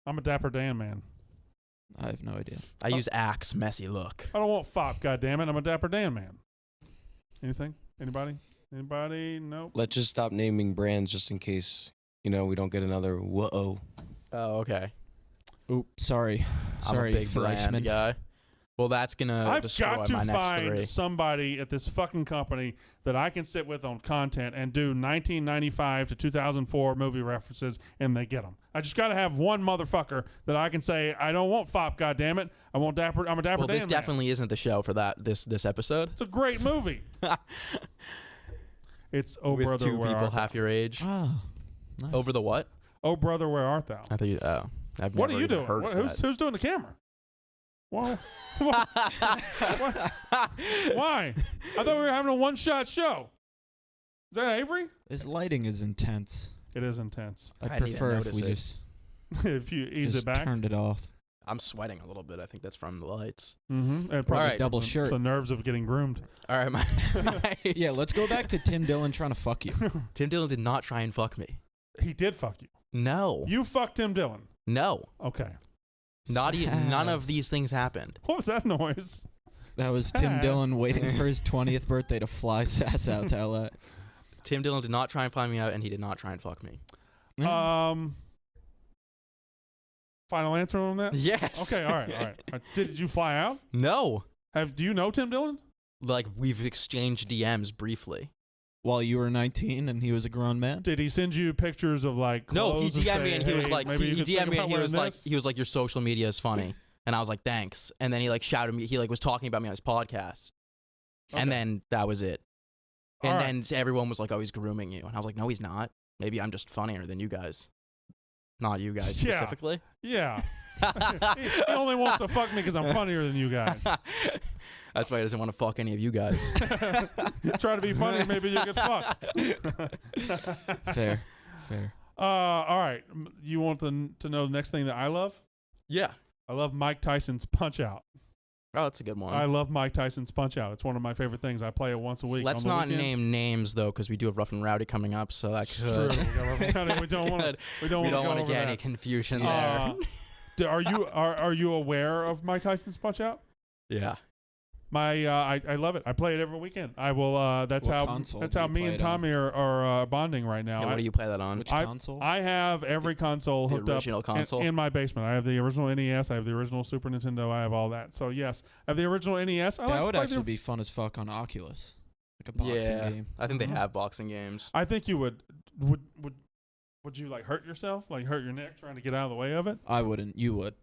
I'm a Dapper Dan man. I have no idea. I use Axe Messy Look. I don't want fop, goddammit. I'm a Dapper Dan man. Anything? Anybody? Anybody? Nope. Let's just stop naming brands just in case, we don't get another whoa. Oh, okay. Oop, sorry. I'm Sorry, a big brand Fleischman. guy. Well, that's gonna I've destroy got to my next find 3. somebody at this fucking company that I can sit with on content and do 1995 to 2004 movie references, and they get them. I just got to have one motherfucker that I can say, I don't want fop, goddammit. I want Dapper. I'm a Dapper Well, Dan this man. definitely isn't the show for that. This episode. It's a great movie. It's Oh With Brother, 2 Where people Art Thou? half your age. Ah, nice. Over the what? Oh Brother, Where Art Thou? I thought you. Oh, I've What are never you even doing? Heard of Who's doing the camera? Whoa. Why? I thought we were having a one-shot show. Is that Avery? This lighting is intense. It is intense. I I'd didn't even prefer if notice we it. just If you ease it back. turned it off. I'm sweating a little bit. I think that's from the lights. Mm-hmm. And All right. Double shirt. The nerves of getting groomed. All right, my Yeah, let's go back to Tim Dillon trying to fuck you. Tim Dillon did not try and fuck me. He did fuck you. No. You fucked Tim Dillon. No. Okay. Not even. None of these things happened. What was that noise? That was Tim Sass. Dillon waiting for his 20th birthday to fly Sass out to LA. Tim Dillon did not try and find me out, and he did not try and fuck me. Final answer on that? Yes. Okay, all right. Did you fly out? No. Do you know Tim Dillon? Like, we've exchanged DMs briefly. While you were 19 and he was a grown man? Did he send you pictures of like No, he clothes and DM'd say, me and he was "Hey, like, maybe you he could think DM'd me about and he wearing was like, this?" your social media is funny, and I was like, thanks. And then he like shouted me, he like was talking about me on his podcast, Okay. and then that was it. And All then everyone was like, oh, he's grooming you, and I was like, no, he's not. Maybe I'm just funnier than you guys. Not you guys Yeah. specifically. Yeah. he only wants to fuck me because I'm funnier than you guys. That's why he doesn't want to fuck any of you guys. Try to be funny, maybe you get fucked. Fair. All right. You want to know the next thing that I love? Yeah. I love Mike Tyson's Punch Out. Oh, that's a good one. I love Mike Tyson's Punch Out. It's one of my favorite things. I play it once a week. Let's on the not weekends. name names though, because we do have Rough and Rowdy coming up, so that It's true. could. We don't want to. We don't We don't want to get any confusion there. Are you aware of Mike Tyson's Punch Out? Yeah. I love it. I play it every weekend. I will. That's What how. console That's do how you me play and it on? Tommy are bonding right now. Yeah, what do you play that on? Which I- console? I have every console The hooked up original console? in my basement. I have the original NES. I have the original Super Nintendo. I have all that. So yes, I have the original NES. I like that to would play actually be fun as fuck on Oculus. Like a boxing Yeah. game. I think they Mhm. have boxing games. I think you would you like hurt yourself? Like hurt your neck trying to get out of the way of it? I wouldn't. You would.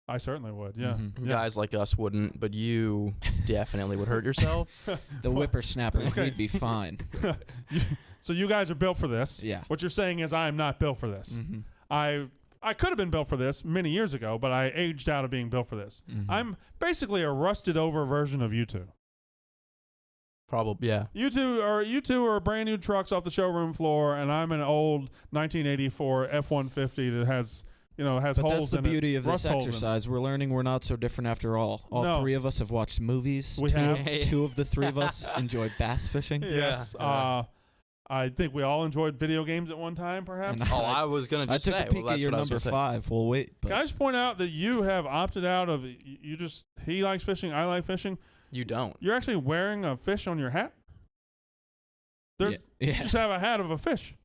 I certainly would. Yeah. Mhm. Yeah. Guys like us wouldn't, but you definitely would hurt yourself. The whippersnapper, Okay. he'd be fine. So you guys are built for this. Yeah. What you're saying is I am not built for this. Mm-hmm. I could have been built for this many years ago, but I aged out of being built for this. Mm-hmm. I'm basically a rusted over version of you two. Probably, yeah. You two are brand new trucks off the showroom floor, and I'm an old 1984 F-150 that has But holes that's the in beauty it. of this rust holes in it. exercise. We're learning we're not so different after all. All No. three of us have watched movies. We have. Two of the three of us enjoy bass fishing. Yes. Yeah. I think we all enjoyed video games at one time, perhaps. And Oh, I was gonna I just took say. a peek well, at that's your what I was number gonna say. 5. We'll wait. But Can I just point out that you have opted out of he likes fishing, I like fishing. You don't. You're actually wearing a fish on your hat. There's yeah. you just have a hat of a fish.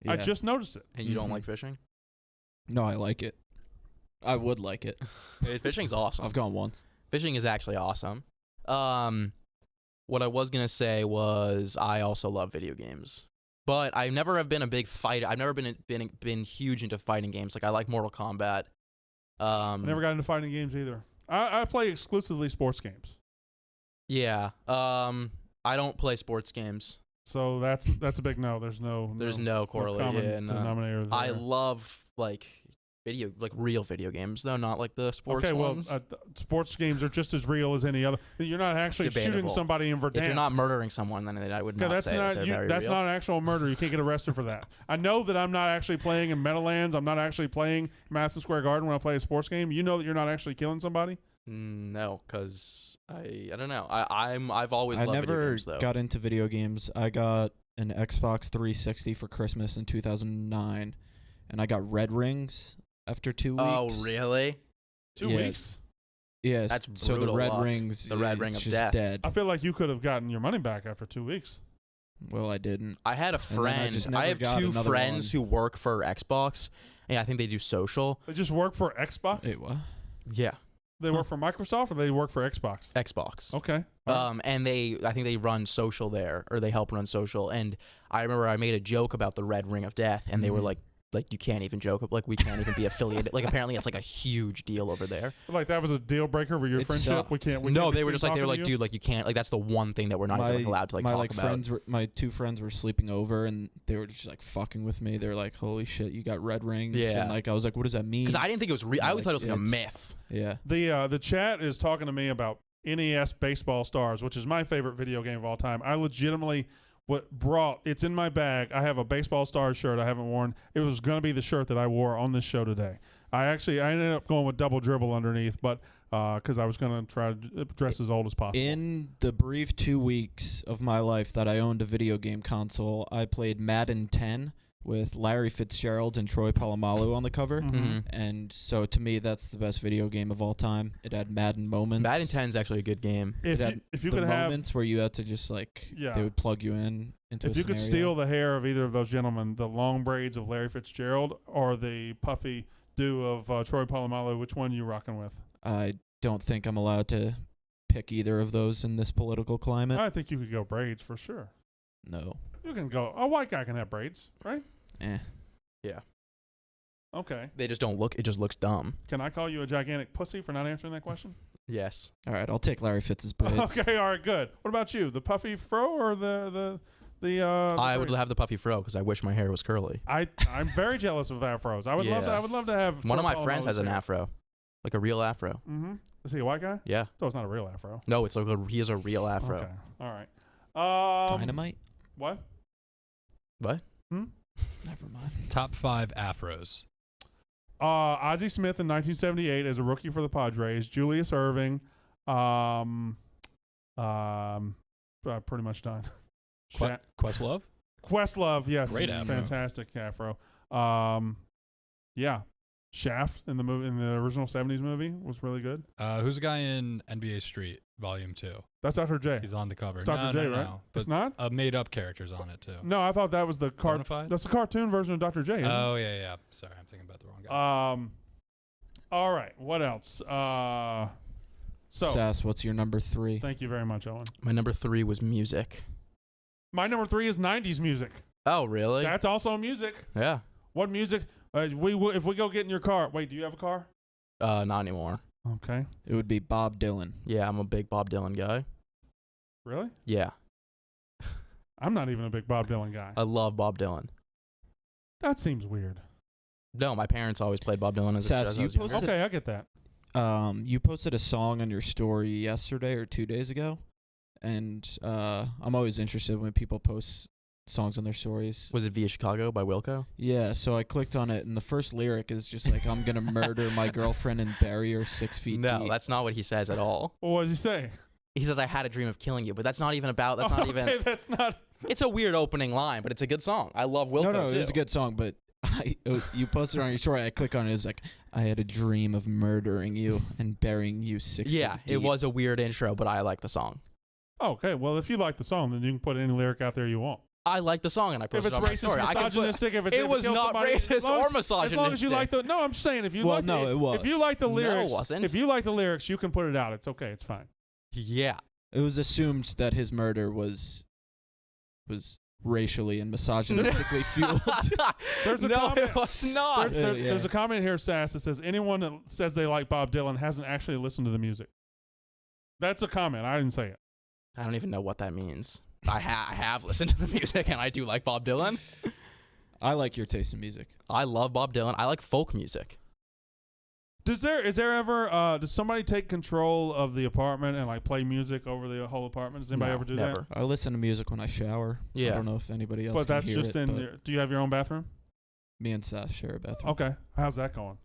I Yeah. just noticed it. And you don't Mhm. like fishing? No, I like it. I would like it. Hey, fishing's awesome. I've gone once. Fishing is actually awesome. What I was gonna say was I also love video games, but I never have been a big fighter. I've never been huge into fighting games. Like I like Mortal Kombat. I never got into fighting games either. I play exclusively sports games. Yeah. I don't play sports games. So that's a big no. There's no correlate. common Yeah, no. denominator there. I love like real video games though, not like the sports ones. Sports games are just as real as any other. You're not actually shooting Debatable. somebody in Verdansk. If you're not murdering someone, then I would not that's say that they're very that's real. not actual murder. You can't get arrested for that. I know that I'm not actually playing in Meadowlands. I'm not actually playing Madison Square Garden when I play a sports game. You know that you're not actually killing somebody. No, because I don't know. I've always I loved video never games though. got into video games. I got an Xbox 360 for Christmas in 2009, and I got Red Rings after 2 weeks. Oh, really? 2 Yes. weeks. Yes. That's so the brutal Red luck. Rings. The Red it's Ring of just death. dead. I feel like you could have gotten your money back after 2 weeks. Well, I didn't. I had a then I friend. just I never have got two another friends one. who work for Xbox. Yeah, I think they do social. They just work for Xbox. Wait, what? Yeah, They work for Microsoft or they work for Xbox. Xbox. Okay. All right. And I think they run social there, or they help run social. And I remember I made a joke about the Red Ring of Death, and they were Mhm. like, you can't even joke. Like, we can't even be affiliated. Like, apparently, it's like a huge deal over there. Like that was a deal breaker for your It friendship. sucked. We can't. No, be they were seen just like, they were talking like, to you? dude, like, you can't. Like, that's the one thing that we're not even like, allowed to like my talk about. my two friends were sleeping over, and they were just like fucking with me. They were like, "Holy shit, you got Red Rings!" Yeah. And like I was like, "What does that mean?" Because I didn't think it was real. I always thought it was like a It's- myth. Yeah. The chat is talking to me about NES Baseball Stars, which is my favorite video game of all time. I legitimately it's in my bag. I have a Baseball Stars shirt I haven't worn. It was going to be the shirt that I wore on this show today. I ended up going with double dribble underneath, but because I was going to try to dress as old as possible. In the brief 2 weeks of my life that I owned a video game console, I played Madden 10 with Larry Fitzgerald and Troy Polamalu on the cover. Mm-hmm. And so to me, that's the best video game of all time. It had Madden moments. Madden 10 is actually a good game. If you the could have moments where you had to just they would plug you in into if a you could scenario. steal the hair of either of those gentlemen, the long braids of Larry Fitzgerald or the puffy do of Troy Polamalu, which one are you rocking with? I don't think I'm allowed to pick either of those in this political climate. I think you could go braids for sure. No. You can go. A white guy can have braids, right? Yeah. Okay. They just don't look. It just looks dumb. Can I call you a gigantic pussy for not answering that question? Yes. All right, I'll take Larry Fitz's braids. Okay. All right. Good. What about you? The puffy fro or the I would braids? have the puffy fro because I wish my hair was curly. I'm very jealous of afros. I would love to. Yeah. I would love to have. One of Troy my friends has an Polamalu's afro, like a real afro. hair. Mm-hmm. Is he a white guy? Yeah. So it's not a real afro. No, it's like he has a real afro. Okay. All right. Dynamite? What? What? Never mind. Top 5 afros. Ozzie Smith in 1978 as a rookie for the Padres. Julius Erving. Pretty much done. Questlove? Questlove, yes. Great afro. Fantastic afro. Yeah. Shaft in the movie, in the original 70s movie was really good. Who's the guy in NBA Street Volume 2? That's Dr. J. He's on the cover. It's Dr. J, right? No. It's But not? a made-up character's on it, too. No, I thought that was the Bonafide? That's the cartoon version of Dr. J. Isn't Oh, yeah. Sorry, I'm thinking about the wrong guy. it? All right. What else? So Sass, what's your number 3? thank you very much, Owen. My number 3 was music. My number 3 is 90s music. Oh, really? That's also music. Yeah. What music? If we go get in your car. Wait, do you have a car? Not anymore. Okay. It would be Bob Dylan. Yeah, I'm a big Bob Dylan guy. Really? Yeah. I'm not even a big Bob Dylan guy. I love Bob Dylan. That seems weird. No, my parents always played Bob Dylan as Sass, as I you was younger. posted- Okay, I get that. You posted a song on your story yesterday or 2 days ago, and I'm always interested when people post songs on their stories. Was it Via Chicago by Wilco? Yeah, so I clicked on it, and the first lyric is just like, I'm going to murder my girlfriend and bury her 6 feet No, deep. that's not what he says at all. Well, what did you say? He says, I had a dream of killing you, but that's not even about, that's not even, Okay, that's not. it's a weird opening line, but it's a good song. I love Wilco, No, too. it's a good song, but you posted it on your story. I click on it. It's like, I had a dream of murdering you and burying you 6 feet Yeah, deep. it was a weird intro, but I like the song. Okay, well, if you like the song, then you can put any lyric out there you want. I like the song, and I If posted it's it on my racist, story. I can put- misogynistic, if it's it if was kills not somebody, racist as long or as- As long as you misogynistic. like the, no, I'm saying if you Well, like no, it was. if you like the No, it lyrics, wasn't. if you like the lyrics, you can put it out. It's okay. It's fine. Yeah. It was assumed that his murder was racially and misogynistically fueled. There's a no, comment. it was not. There's a comment here, Sass, that says anyone that says they like Bob Dylan hasn't actually listened to the music. That's a comment. I didn't say it. I don't even know what that means. I have listened to the music, and I do like Bob Dylan. I like your taste in music. I love Bob Dylan. I like folk music. Is there ever does somebody take control of the apartment and like play music over the whole apartment? Does anybody No, ever do never. I listen to music when I shower. Yeah. I don't know if anybody else that? But can that's hear just it, in. but Do you have your own bathroom? me and Sass share a bathroom. Okay. How's that going?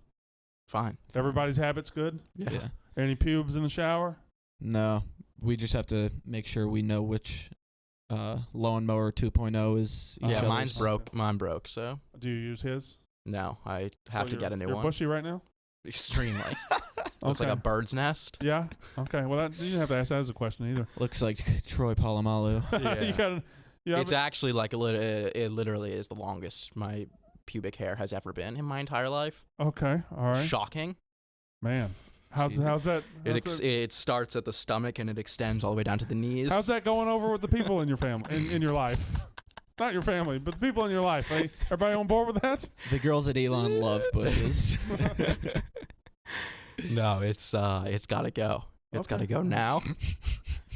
Fine. Everybody's habits good. Yeah. Any pubes in the shower? No, we just have to make sure we know which lawnmower 2.0 is. each Yeah, other's. mine's broke. Mine broke, so Do you use his? no, I have So to get a new you're one. bushy right now? Extremely. Looks like a bird's nest. Yeah. Okay. Well, you didn't have to ask that as a question either. Looks like Troy Polamalu. You got. Yeah. It's actually like it literally is the longest my pubic hair has ever been in my entire life. Okay. All right. Shocking. Man. How's that? It starts at the stomach and it extends all the way down to the knees. How's that going over with the people in your family, in your life? Not your family, but the people in your life. Everybody on board with that? The girls at Elon love bushes. No, it's gotta go. It's Okay. gotta go now.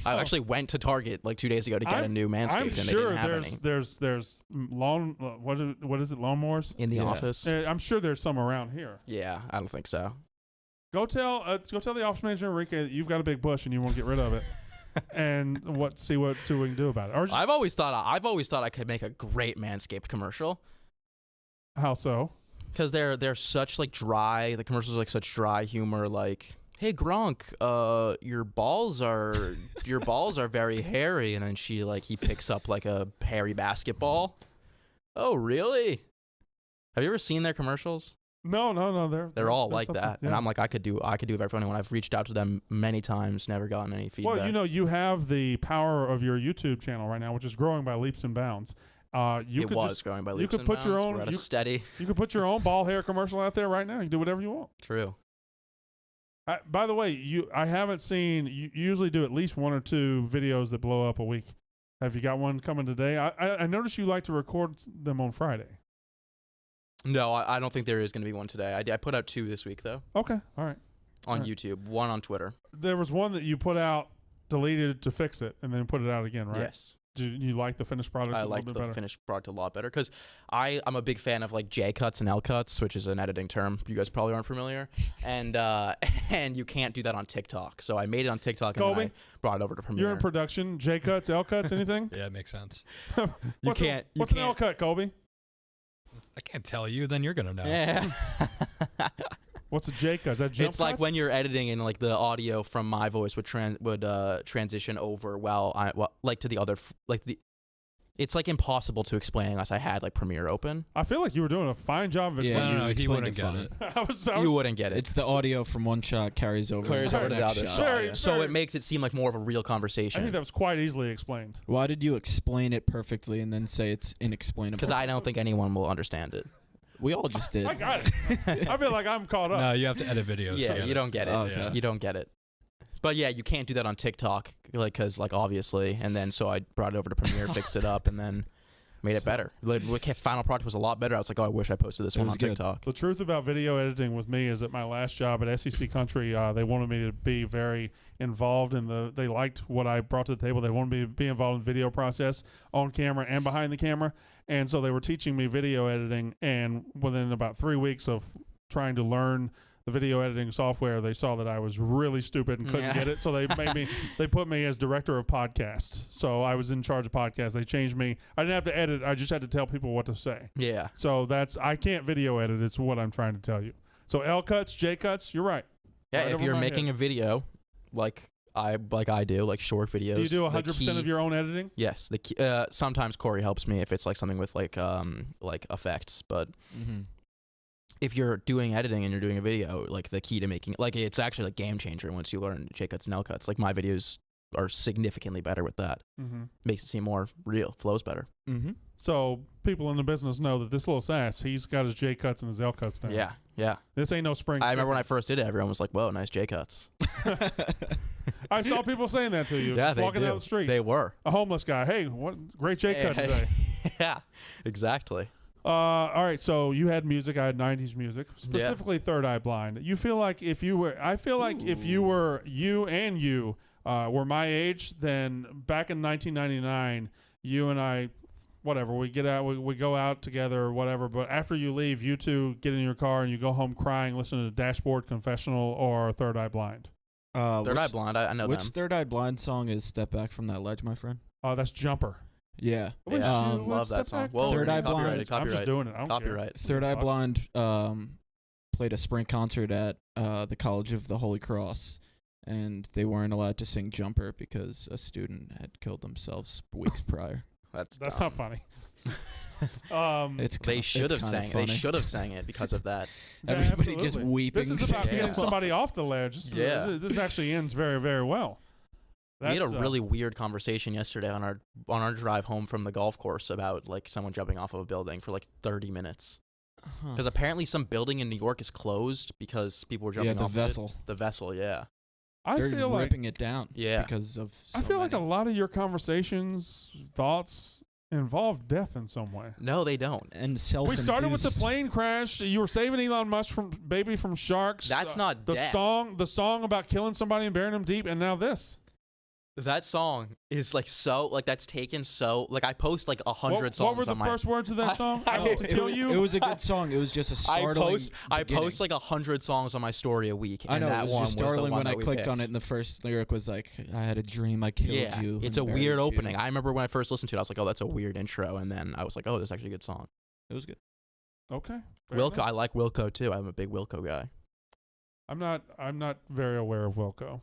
I actually went to Target like 2 days ago to get a new Manscaped, I'm and they sure didn't have any there's lawn. What is it? Lawnmowers? in the Yeah. office. I'm sure there's some around here. Yeah, I don't think so. Go tell the office manager Enrique that you've got a big bush and you want to get rid of it, and see what we can do about it. Or just, I've always thought I could make a great Manscaped commercial. how so? Because they're such like dry. The commercials are like such dry humor. Like, hey Gronk, your balls are very hairy, and then he picks up like a hairy basketball. Oh really? Have you ever seen their commercials? No. They're all like something, that, and I'm like, I could do a very funny one. I've reached out to them many times, never gotten any feedback. Well, you have the power of your YouTube channel right now, which is growing by leaps and bounds. You could put your own. We're at a steady. You could put your own ball hair commercial out there right now. You can do whatever you want. True. By the way, I haven't seen. You usually do at least 1 or 2 videos that blow up a week. Have you got one coming today? I noticed you like to record them on Friday. No, I don't think there is going to be one today. I put out 2 this week though. Okay, all right. On YouTube, 1 on Twitter. There was one that you put out, deleted to fix it, and then put it out again, right? Yes. Do you like the finished product? I like the finished product a lot better because I'm a big fan of like J cuts and L cuts, which is an editing term you guys probably aren't familiar, and you can't do that on TikTok. So I made it on TikTok and then I brought it over to Premiere. You're in production. J cuts, L cuts, anything? Yeah, it makes sense. What's an L cut, Colby? I can't tell you. Then you're gonna know. Yeah. What's a J cut? Is that jump It's like when you're editing and like the audio from my voice would transition over to the other it's like impossible to explain unless I had like Premiere open. I feel like you were doing a fine job of explaining. No, he wouldn't get it. You wouldn't get it. It's the audio from one shot carries over to to the the next other shot. shot. So it makes it seem like more of a real I conversation. think that was quite easily explained. Why did you explain it perfectly and then say it's inexplainable? Because I don't think anyone will understand it. We all just did. I got it. I feel like I'm caught up. No, you have to edit videos. Yeah, to get you don't get it. Oh, okay. You don't get it. But yeah, you can't do that on TikTok, like, because like obviously, and then so I brought it over to Premiere, fixed it up, and then made it better. Like, final product was a lot better. I was like, oh, I wish I posted this one on TikTok. The truth about video editing with me is that my last job at SEC Country, they wanted me to be very involved in they liked what I brought to the table. They wanted me to be involved in the video process on camera and behind the camera. And so they were teaching me video editing, and within about 3 weeks of trying to learn the video editing software, they saw that I was really stupid and couldn't get it. So they put me as director of podcasts. So I was in charge of podcasts. They changed me. I didn't have to edit. I just had to tell people what to say. Yeah. So I can't video edit. It's what I'm trying to tell you. So L cuts, J cuts, you're right. Yeah, right if you're making a video like I do, like short videos. Do you do 100% of your own editing? Yes. Sometimes Corey helps me if it's like something with like effects, but if you're doing editing and you're doing a video, like the key to making it's actually like game changer once you learn J cuts and L cuts. Like my videos are significantly better with that. Makes it seem more real, flows better. So people in the business know that this little sass, he's got his J cuts and his L cuts down. Yeah. This ain't no spring. I remember when I first did it, everyone was like, "Whoa, nice J cuts." I saw people saying that to you. Yeah, just walking down the street. They were. A homeless guy. Hey, what great J cut today. Yeah, exactly. All right, so you had music. I had 90s music, specifically Third Eye Blind. You feel like if you were my age, then back in 1999, you and I, whatever, we get out, we go out together or whatever, but after you leave, you two get in your car and you go home crying, listening to Dashboard Confessional or Third Eye Blind. Third Eye Blind, I know which them. Third Eye Blind song is Step Back from That Ledge, my friend? Oh, that's Jumper. Yeah. Love that song. Whoa, Third Eye Blind. I'm just doing it. I don't Copyright. care. Third Eye Blind played a spring concert at the College of the Holy Cross, and they weren't allowed to sing Jumper because a student had killed themselves weeks prior. That's not funny. They should have sang it because of that. Everybody just weeping. This is about getting somebody off the ledge. This actually ends very, very well. We had a really weird conversation yesterday on our drive home from the golf course about like someone jumping off of a building for like 30 minutes. Because apparently some building in New York is closed because people were jumping off the vessel, yeah. They're ripping it down. Yeah. Because of I feel like a lot of your conversations, thoughts involve death in some way. No, they don't. And we started with the plane crash. You were saving Elon Musk from sharks. That's not death. The song about killing somebody and burying them deep, and now this. That song is like so like that's taken so like I post like 100 songs. What were the first words of that song? I want to kill you. It was a good song. It was just a startling. I post like 100 songs on my story a week. I know, and that it was one just startling was the one when I clicked picked. on it, and the first lyric was like, "I had a dream, I killed you." It's a weird opening. I remember when I first listened to it, I was like, "Oh, that's a weird intro," and then I was like, "Oh, this is actually a good song." It was good. Okay. fair Wilco, enough. I like Wilco too. I'm a big Wilco guy. I'm not very aware of Wilco.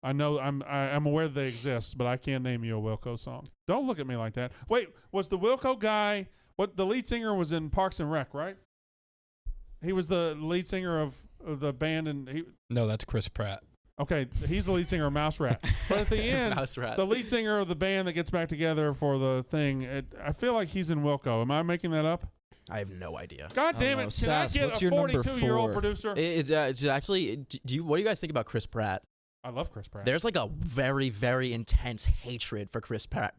I know I'm aware they exist, but I can't name you a Wilco song. Don't look at me like that. Wait, was the Wilco guy? What the lead singer was in Parks and Rec, right? He was the lead singer of the band, and he. No, that's Chris Pratt. Okay, he's the lead singer of Mouse Rat. But at the end, Mouse Rat. the lead singer of the band that gets back together for the thing, I feel like he's in Wilco. Am I making that up? I have no idea. God I damn don't it! know. Can I Sass, get what's a your number 42-year-old 4? producer? It's actually. What do you guys think about Chris Pratt? I love Chris Pratt. There's like a very, very intense hatred for Chris Pratt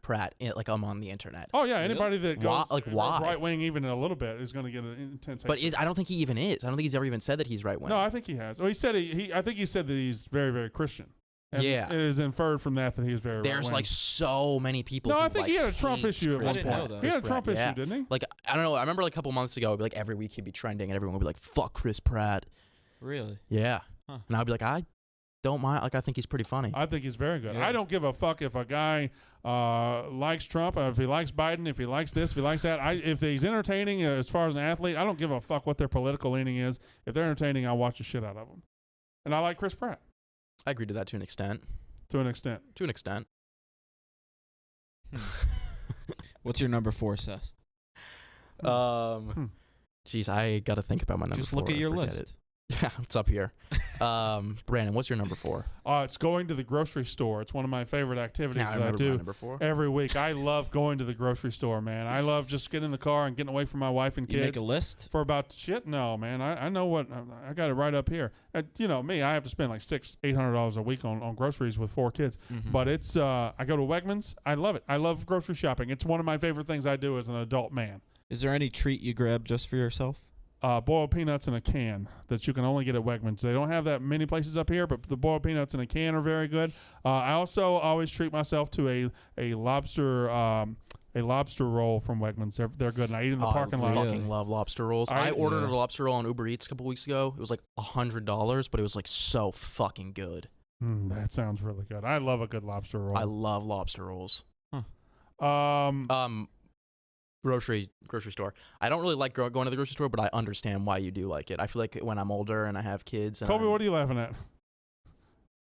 like on the internet. Oh yeah, anybody that Why- goes, why? right wing even a little bit is going to get an intense. But hatred. I don't think he even is. I don't think he's ever even said that he's right wing. No, I think he has. Well, he said I think he said that he's very, very Christian. And Yeah. it is inferred from that he was very. There's right-wing. like so many people. No, who, I think like, he had a Trump hates issue at Chris one I didn't know Pratt. that. He Chris had a Trump Pratt, issue, yeah. didn't he? Like I don't know. I remember like a couple months ago, it'd be like every week he'd be trending, and everyone would be like, "Fuck Chris Pratt." Really? Yeah. Huh. And I'd be like, I don't mind. Like I think he's pretty funny. I think he's very good. Yeah. I don't give a fuck if a guy likes Trump, if he likes Biden, if he likes this, if he likes that. If he's entertaining as far as an athlete, I don't give a fuck what their political leaning is. If they're entertaining, I'll watch the shit out of them. And I like Chris Pratt I agree to that to an extent. to an extent. To an extent. What's your number 4, Seth? Jeez, I got to think about my number. Just look 4. at I your forget list. it. Yeah, it's up here. Brandon, what's your number 4? It's going to the grocery store. It's one of my favorite activities Now I that I remember my do number 4. every week. I love going to the grocery store, man. I love just getting in the car and getting away from my wife and You kids. make a list? For about shit? No, man. I know what I got it right up here. You know me. I have to spend like $800 a week on groceries with 4 kids. Mhm. But it's I go to Wegmans. I love it. I love grocery shopping. It's one of my favorite things I do as an adult man. Is there any treat you grab just for yourself? Boiled peanuts in a can that you can only get at Wegmans. They don't have that many places up here, but the boiled peanuts in a can are very good. I also always treat myself to a lobster roll from Wegmans. They're good, and I eat in the parking I lot. fucking love lobster rolls. I- I ordered yeah. a lobster roll on Uber Eats a couple weeks ago. It was like $100, but it was like so fucking good. That sounds really good. I love a good lobster roll. I love lobster rolls. Um, Grocery store. I don't really like going to the grocery store, but I understand why you do like it. I feel like when I'm older and I have kids. And Colby, what are you laughing at?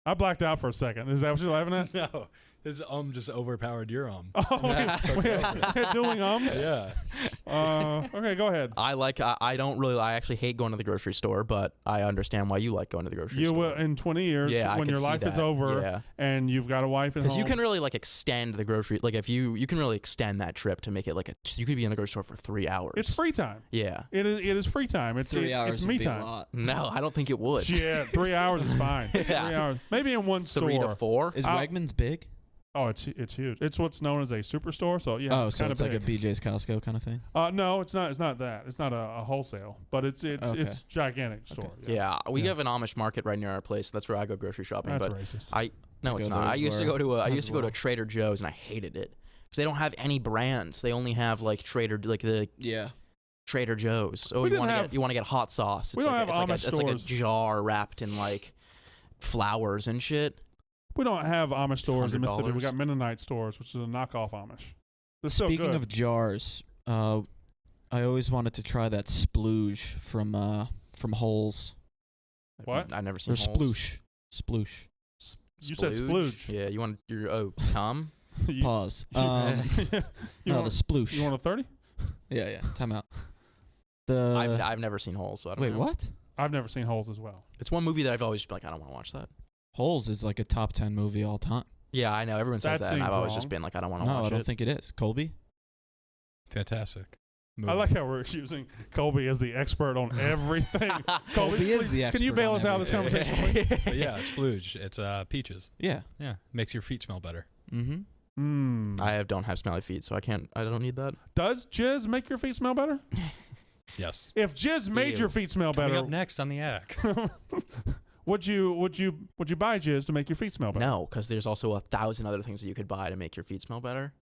I blacked out for a second. Is that what you're laughing at? No, his just overpowered your Oh, we had dueling ums. Yeah. Okay, go ahead. I don't really. I actually hate going to the grocery store, but I understand why you like going to the grocery You store. will in 20 years Yeah, I when could your see life is that. over Yeah. and you've got a wife at home. Because you can really like extend the grocery. Like if you can really extend that trip to make it like you could be in the grocery store for 3 hours. It's free time. Yeah. It is free time. It's 3 hours It's would me be a time. lot. No, I don't think it would. Yeah, 3 hours is fine. Yeah. 3 hours, maybe in one 3 store. to 4. Is I'll- Wegmans big? Oh, it's huge. It's what's known as a superstore. So yeah, Oh, it's so kind it's of like a big. BJ's Costco kind of thing? No, it's not. It's not that. It's not a wholesale, but it's Okay. gigantic store. Yeah, we Yeah. have an Amish market right near our place. That's where I go grocery shopping. That's but racist. no, I it's go not. there I as used to well. go to I As used to go to well. Trader Joe's and I hated it because they don't have any brands. They only have like the Yeah. Trader Joe's. Oh, We you didn't want to have- get hot sauce. We It's don't like have Amish it's like a stores. jar wrapped in like flowers and shit. We don't have Amish stores in Mississippi. We $100. got Mennonite stores, which is a knockoff Amish. They're still Speaking good. of jars, I always wanted to try that splooge from Holes. What? I've never seen Or Holes. sploosh. You said splooge. Yeah, you want your cum? You- Pause. you No, want, the sploosh. you want a 30? Yeah. Time out. The I've never seen Holes, so I don't wait, know. what? I've never seen Holes as well. It's one movie that I've always been like, I don't want to watch that. Holes is like a top 10 movie all time. Yeah, I know. Everyone says That that, and I've seems always wrong. just been like, I don't want to No, I watch don't it. think it is. Colby? Fantastic. I movie. like how we're using Colby as the expert on everything. Colby is please, the can you expert bail on us out of this everything. conversation, please? But yeah, splooge. It's peaches. Yeah. Yeah, makes your feet smell better. Mm-hmm. I don't have smelly feet, so I don't need that. Does jizz make your feet smell better? Yes. If jizz made Ew. your feet smell Coming better, up next on the Yak. would you buy jizz to make your feet smell better? No, because there's also 1,000 other things that you could buy to make your feet smell better.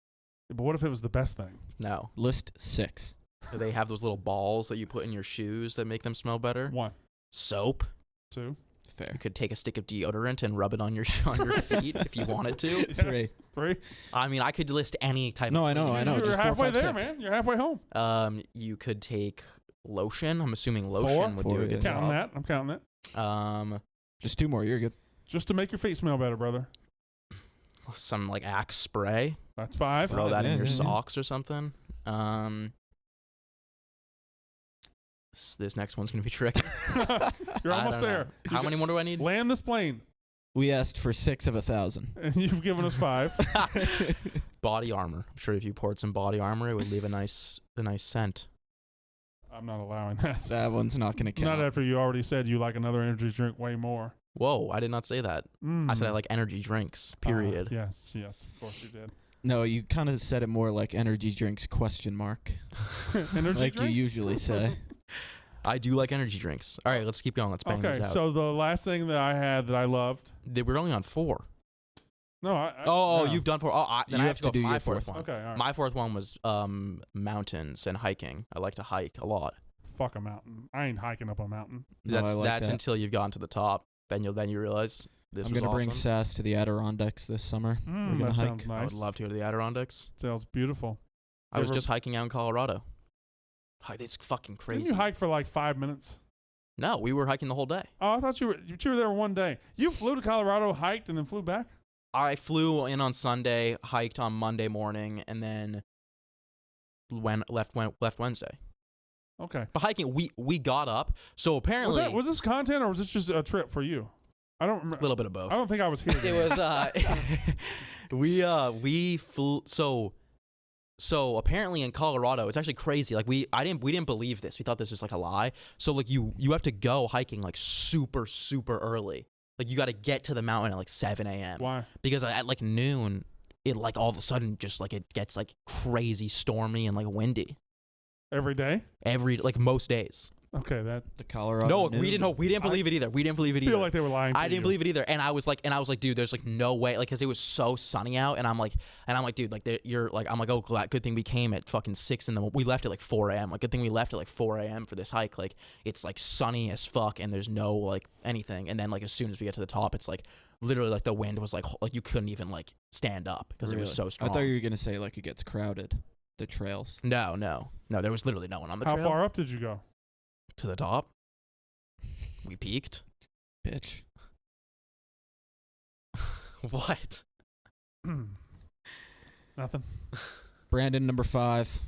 But what if it was the best thing? No. List 6. They have those little balls that you put in your shoes that make them smell better. 1, Soap. 2, Fair. You could take a stick of deodorant and rub it on your feet if you wanted to. yes, 3. 3. I mean, I could list any type No, of I know. cleaning. You're You're just 4, halfway 5, there, 6. man. You're halfway home. You could take lotion. I'm assuming lotion would do Four, a good yeah. Counting job. that. I'm counting that. Just 2 more. You're good. Just to make your feet smell better, brother. Some like Axe spray. That's 5. Throw that in Yeah, your yeah, yeah. socks or something. This next one's gonna be tricky. You're I almost don't know. there. How many more do I need? Land this plane. We asked for 6 of 1,000. And you've given us 5. Body armor. I'm sure if you poured some body armor, it would leave a nice scent. I'm not allowing that. That one's not going to count. Not after you already said you like another energy drink way more. Whoa, I did not say that. I said I like energy drinks. Period. Yes, of course you did. No, you kind of said it more like energy drinks ? Energy Like drinks? you usually say. I do like energy drinks. All right, let's keep going. Let's bang Okay, these out. so the last thing that I had that I loved. We're only on 4. No, Oh, no. you've done 4. Oh, then You I have have to to go do for my your fourth fourth. one. Okay, all right. My fourth one was mountains and hiking. I like to hike a lot. Fuck a mountain. I ain't hiking up a mountain. No, I like That's that. until you've gotten to the top. Then you realize this I'm was going to bring awesome. Sass to the Adirondacks this summer. We're gonna That hike. sounds nice. I would love to go to the Adirondacks. Sounds beautiful. I was Ever- just hiking out in Colorado. It's fucking crazy. Didn't you hike for like 5 minutes? No, we were hiking the whole day. Oh, I thought you were there one day. You flew to Colorado, hiked, and then flew back? I flew in on Sunday, hiked on Monday morning, and then left Wednesday. Okay. But hiking, we got up. So apparently, Was this content or was this just a trip for you? I don't remember. a little bit of both. I don't think I was here. It was we flew so apparently in Colorado it's actually crazy. Like we didn't believe this. We thought this was like a lie. So like you have to go hiking like super early. Like you got to get to the mountain at like 7 a.m. Why? because at like noon it like all of a sudden just like it gets like crazy stormy and like windy Every day? like most days. Okay, that The Colorado. No, Noon. we didn't believe it either. We didn't believe it I either. feel like they were lying to I didn't you. believe it either, and I was like, dude, there's like no way, like, cause it was so sunny out, and I'm like, dude, like, you're like, I'm like, oh, good thing we came at fucking 6 in the. We left at like 4 a.m. Like, good thing we left at like 4 a.m. for this hike. Like, it's like sunny as fuck, and there's no like anything, and then like as soon as we get to the top, it's like literally like the wind was like you couldn't even like stand up because it was so strong. I thought you were going to say like it gets crowded, the trails. No, there was literally no one on the How trail. far up did you go? To the top? We peaked. Bitch. What? Nothing. Brandon, number 5.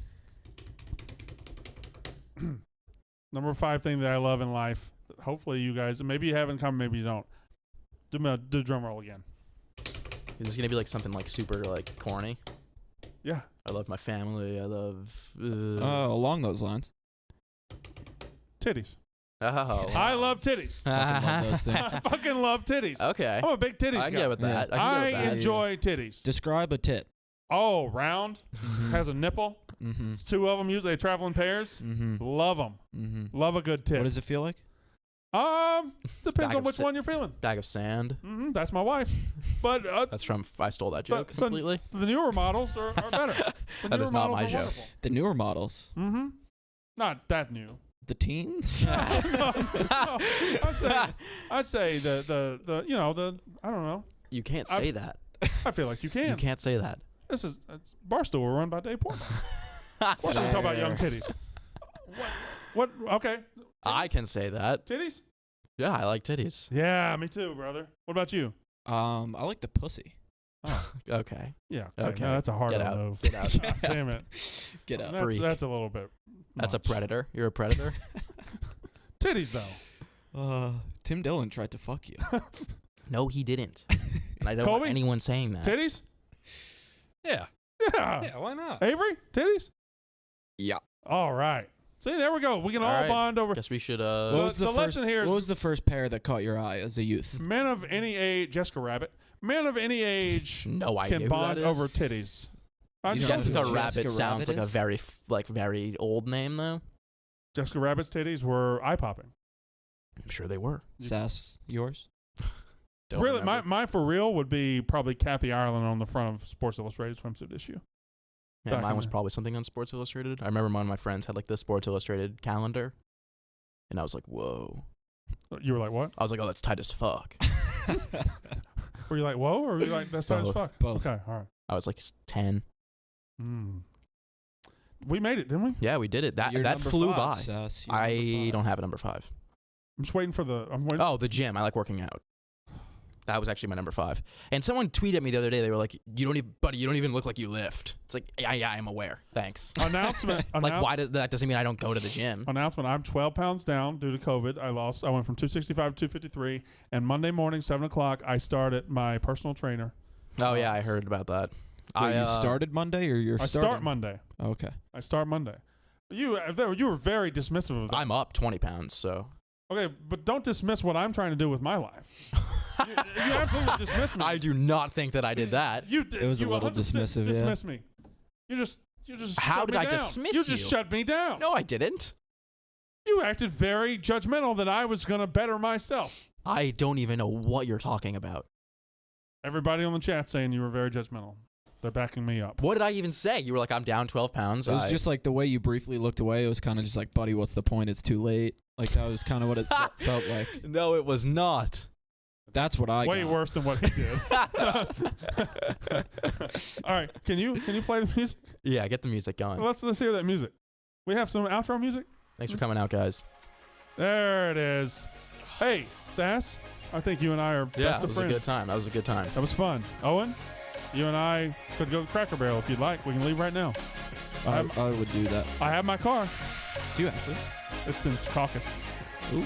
Number 5 thing that I love in life. Hopefully you guys, maybe you have in common, maybe you don't. Do drum roll again. Is this gonna be like something like super like corny? Yeah. I love my family. I love. Along those lines. Titties. Oh. I love titties. Fucking love those things. I fucking love titties. Okay. I'm a big titties I can guy. get with that. Yeah. I can get with that. enjoy titties. Describe a tit. Oh, round, has a nipple. Mm-hmm. 2 of them usually. They travel in pairs. Mm-hmm. Love them. Mm-hmm. Love a good tit. What does it feel like? Depends Bag on of which sa- one you're feeling. Bag of sand. That's my wife's. But That's from. I stole that joke But- completely. the newer models are better. The That newer is not models my are joke. wonderful. The newer models. Mm-hmm. Not that new. The teens? No. I'd say the you know the I don't know. You can't say that. I feel like you You can. can't say that. This is Barstool. We're run by Dave Portman. Of course, we're gonna talk about young titties. What? Okay. I can say that. Titties? Yeah, I like titties. Yeah, me too, brother. What about you? I like the pussy. Okay. Yeah. Okay. No, that's a hard Get one out. move. Get out. God damn it. Get up. Freak. That's a little bit. That's a much. predator. You're a predator. Titties though. Tim Dillon tried to fuck you. No, he didn't. And I don't Colby? want anyone saying that. Titties? Yeah. Yeah. Yeah, why not? Avery? Titties? Yeah. All right. See, there we go. We can all All right. bond over. Guess we should. What was the first, lesson here is- What was the first pair that caught your eye as a youth? Men of any age, Jessica Rabbit. Men of any age No idea can who bond that is. over titties. I You just know told you. Jessica who Rabbit Jessica sounds Rabbit like is? a very old name though. Jessica Rabbit's titties were eye popping. I'm sure they were. Sass, yours? Don't Really, remember. my for real would be probably Kathy Ireland on the front of Sports Illustrated swimsuit issue. Yeah, back mine in was the- probably something on Sports Illustrated. I remember one of my friends had like the Sports Illustrated calendar, and I was like, whoa. You were like, what? I was like, oh, that's tight as fuck. Were you like, whoa? Or were you like, that's tight as Both. fuck? Both. Okay, all right. I was like 10. We made it, didn't we? Yeah, we did it. That You're that number flew 5, by. Sass. You're I number 5. don't have a number 5. I'm just waiting for the. I'm waiting. Oh, the gym. I like working out. That was actually my number 5. And someone tweeted at me the other day. They were like, "You don't even, buddy. You don't even look like you lift." It's like, yeah, I'm aware. Thanks. Announcement. Like, why does that doesn't mean I don't go to the gym? Announcement. I'm 12 pounds down due to COVID. I went from 265 to 253. And Monday morning, 7 o'clock, I started my personal trainer. Oh yeah, I heard about that. Wait, you started Monday or you're I starting? start Monday. Okay. I start Monday. You were very dismissive of that. I'm up 20 pounds, so. Okay, but don't dismiss what I'm trying to do with my life. you absolutely dismiss me. I do not think that I did that. You did. It was a you little 100% dismissive, yeah. Dismiss me. You just. How shut did me I down. dismiss You just you? shut me down. No, I didn't. You acted very judgmental that I was gonna better myself. I don't even know what you're talking about. Everybody on the chat saying you were very judgmental. They're backing me up. What did I even say? You were like, I'm down 12 pounds. It was just like the way you briefly looked away. It was kind of just like, buddy, what's the point? It's too late. Like that was kind of what it felt like. No, it was not. That's what I Way got. worse than what he did. All right, can you play the music? Yeah, get the music going. Let's hear that music. We have some outro music. Thanks for coming out, guys. There it is. Hey, Sass. I think you and I are Yeah, best it of was a friends. good time. That was a good time. That was fun. Owen, you and I could go to Cracker Barrel if you'd like. We can leave right now. I would do that. I have my car. Do you actually? It's in Caucus. Ooh. All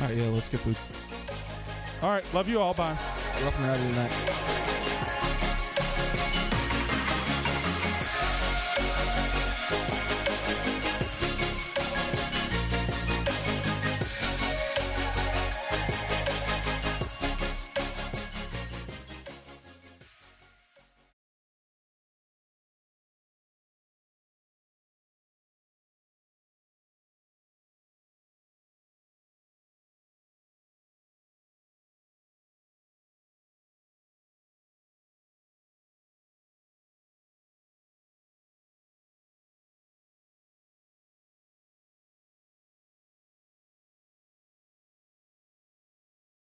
right, yeah, let's get food. All right, love you all. Bye. Rough and Rowdy tonight.